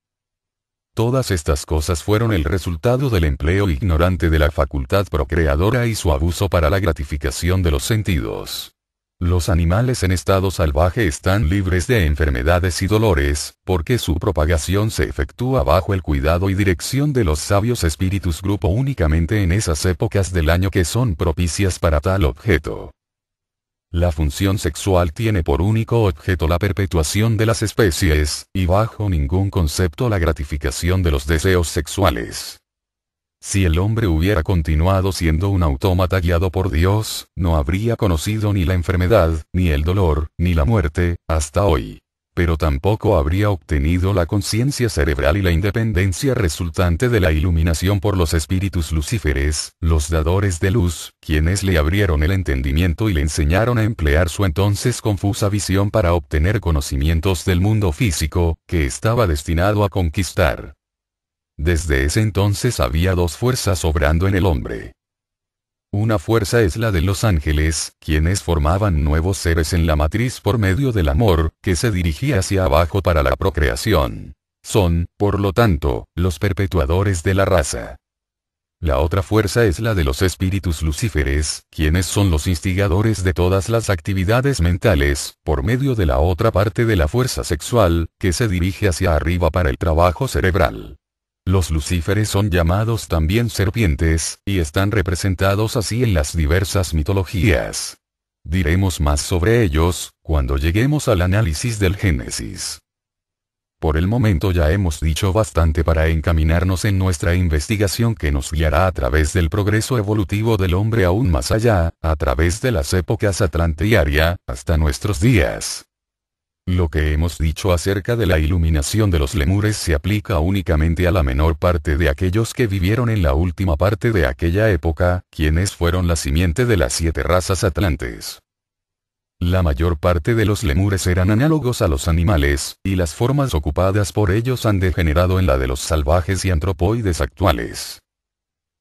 Todas estas cosas fueron el resultado del empleo ignorante de la facultad procreadora y su abuso para la gratificación de los sentidos. Los animales en estado salvaje están libres de enfermedades y dolores, porque su propagación se efectúa bajo el cuidado y dirección de los sabios espíritus grupo únicamente en esas épocas del año que son propicias para tal objeto. La función sexual tiene por único objeto la perpetuación de las especies, y bajo ningún concepto la gratificación de los deseos sexuales. Si el hombre hubiera continuado siendo un autómata guiado por Dios, no habría conocido ni la enfermedad, ni el dolor, ni la muerte, hasta hoy. Pero tampoco habría obtenido la conciencia cerebral y la independencia resultante de la iluminación por los espíritus lucíferes, los dadores de luz, quienes le abrieron el entendimiento y le enseñaron a emplear su entonces confusa visión para obtener conocimientos del mundo físico, que estaba destinado a conquistar. Desde ese entonces había dos fuerzas obrando en el hombre. Una fuerza es la de los ángeles, quienes formaban nuevos seres en la matriz por medio del amor, que se dirigía hacia abajo para la procreación. Son, por lo tanto, los perpetuadores de la raza. La otra fuerza es la de los espíritus lucíferes, quienes son los instigadores de todas las actividades mentales, por medio de la otra parte de la fuerza sexual, que se dirige hacia arriba para el trabajo cerebral. Los lucíferes son llamados también serpientes, y están representados así en las diversas mitologías. Diremos más sobre ellos, cuando lleguemos al análisis del Génesis. Por el momento ya hemos dicho bastante para encaminarnos en nuestra investigación que nos guiará a través del progreso evolutivo del hombre aún más allá, a través de las épocas Atlante y Aria, hasta nuestros días. Lo que hemos dicho acerca de la iluminación de los lemures se aplica únicamente a la menor parte de aquellos que vivieron en la última parte de aquella época, quienes fueron la simiente de las 7 razas atlantes. La mayor parte de los lemures eran análogos a los animales, y las formas ocupadas por ellos han degenerado en la de los salvajes y antropoides actuales.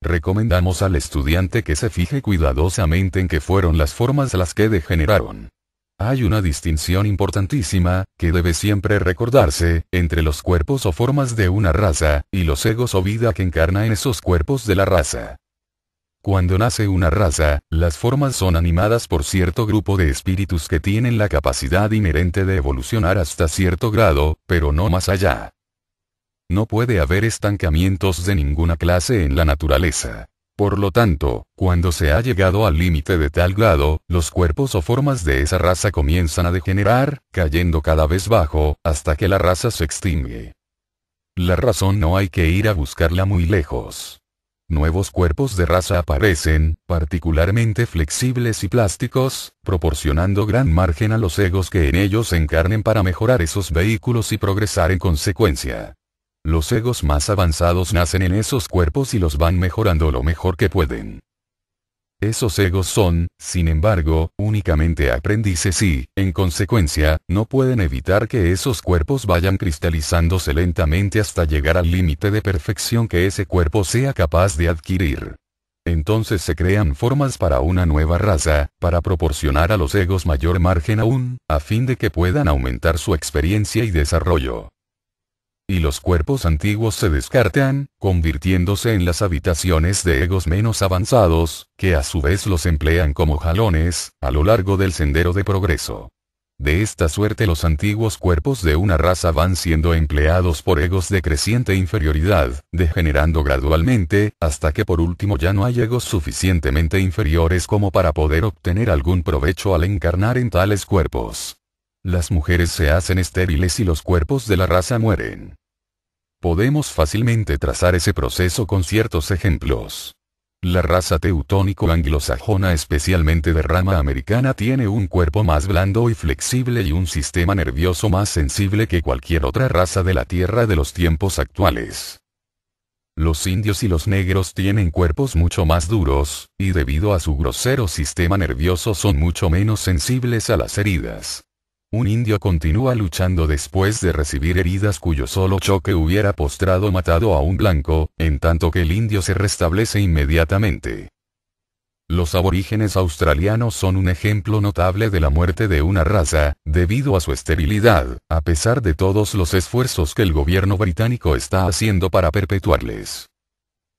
Recomendamos al estudiante que se fije cuidadosamente en qué fueron las formas las que degeneraron. Hay una distinción importantísima, que debe siempre recordarse, entre los cuerpos o formas de una raza, y los egos o vida que encarna en esos cuerpos de la raza. Cuando nace una raza, las formas son animadas por cierto grupo de espíritus que tienen la capacidad inherente de evolucionar hasta cierto grado, pero no más allá. No puede haber estancamientos de ninguna clase en la naturaleza. Por lo tanto, cuando se ha llegado al límite de tal grado, los cuerpos o formas de esa raza comienzan a degenerar, cayendo cada vez bajo, hasta que la raza se extingue. La razón no hay que ir a buscarla muy lejos. Nuevos cuerpos de raza aparecen, particularmente flexibles y plásticos, proporcionando gran margen a los egos que en ellos se encarnen para mejorar esos vehículos y progresar en consecuencia. Los egos más avanzados nacen en esos cuerpos y los van mejorando lo mejor que pueden. Esos egos son, sin embargo, únicamente aprendices y, en consecuencia, no pueden evitar que esos cuerpos vayan cristalizándose lentamente hasta llegar al límite de perfección que ese cuerpo sea capaz de adquirir. Entonces se crean formas para una nueva raza, para proporcionar a los egos mayor margen aún, a fin de que puedan aumentar su experiencia y desarrollo. Y los cuerpos antiguos se descartan, convirtiéndose en las habitaciones de egos menos avanzados, que a su vez los emplean como jalones, a lo largo del sendero de progreso. De esta suerte los antiguos cuerpos de una raza van siendo empleados por egos de creciente inferioridad, degenerando gradualmente, hasta que por último ya no hay egos suficientemente inferiores como para poder obtener algún provecho al encarnar en tales cuerpos. Las mujeres se hacen estériles y los cuerpos de la raza mueren. Podemos fácilmente trazar ese proceso con ciertos ejemplos. La raza teutónico-anglosajona, especialmente de rama americana, tiene un cuerpo más blando y flexible y un sistema nervioso más sensible que cualquier otra raza de la Tierra de los tiempos actuales. Los indios y los negros tienen cuerpos mucho más duros, y debido a su grosero sistema nervioso son mucho menos sensibles a las heridas. Un indio continúa luchando después de recibir heridas cuyo solo choque hubiera postrado o matado a un blanco, en tanto que el indio se restablece inmediatamente. Los aborígenes australianos son un ejemplo notable de la muerte de una raza, debido a su esterilidad, a pesar de todos los esfuerzos que el gobierno británico está haciendo para perpetuarles.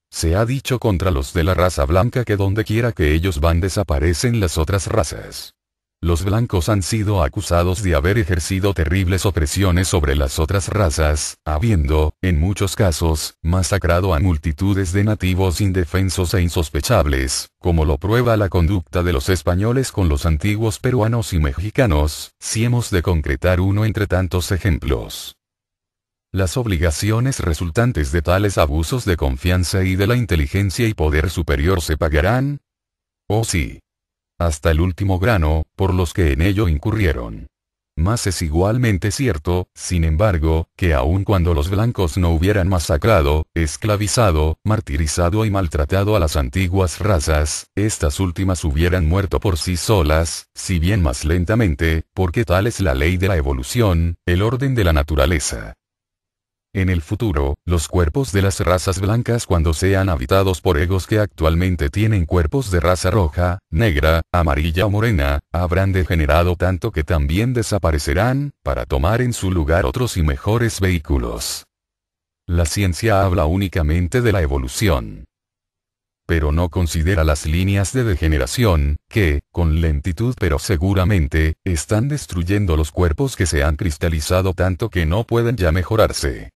Se ha dicho contra los de la raza blanca que donde quiera que ellos van desaparecen las otras razas. Los blancos han sido acusados de haber ejercido terribles opresiones sobre las otras razas, habiendo, en muchos casos, masacrado a multitudes de nativos indefensos e insospechables, como lo prueba la conducta de los españoles con los antiguos peruanos y mexicanos, si hemos de concretar uno entre tantos ejemplos. Las obligaciones resultantes de tales abusos de confianza y de la inteligencia y poder superior se pagarán. Oh sí. Hasta el último grano, por los que en ello incurrieron. Mas es igualmente cierto, sin embargo, que aun cuando los blancos no hubieran masacrado, esclavizado, martirizado y maltratado a las antiguas razas, estas últimas hubieran muerto por sí solas, si bien más lentamente, porque tal es la ley de la evolución, el orden de la naturaleza. En el futuro, los cuerpos de las razas blancas cuando sean habitados por egos que actualmente tienen cuerpos de raza roja, negra, amarilla o morena, habrán degenerado tanto que también desaparecerán, para tomar en su lugar otros y mejores vehículos. La ciencia habla únicamente de la evolución, pero no considera las líneas de degeneración, que, con lentitud pero seguramente, están destruyendo los cuerpos que se han cristalizado tanto que no pueden ya mejorarse.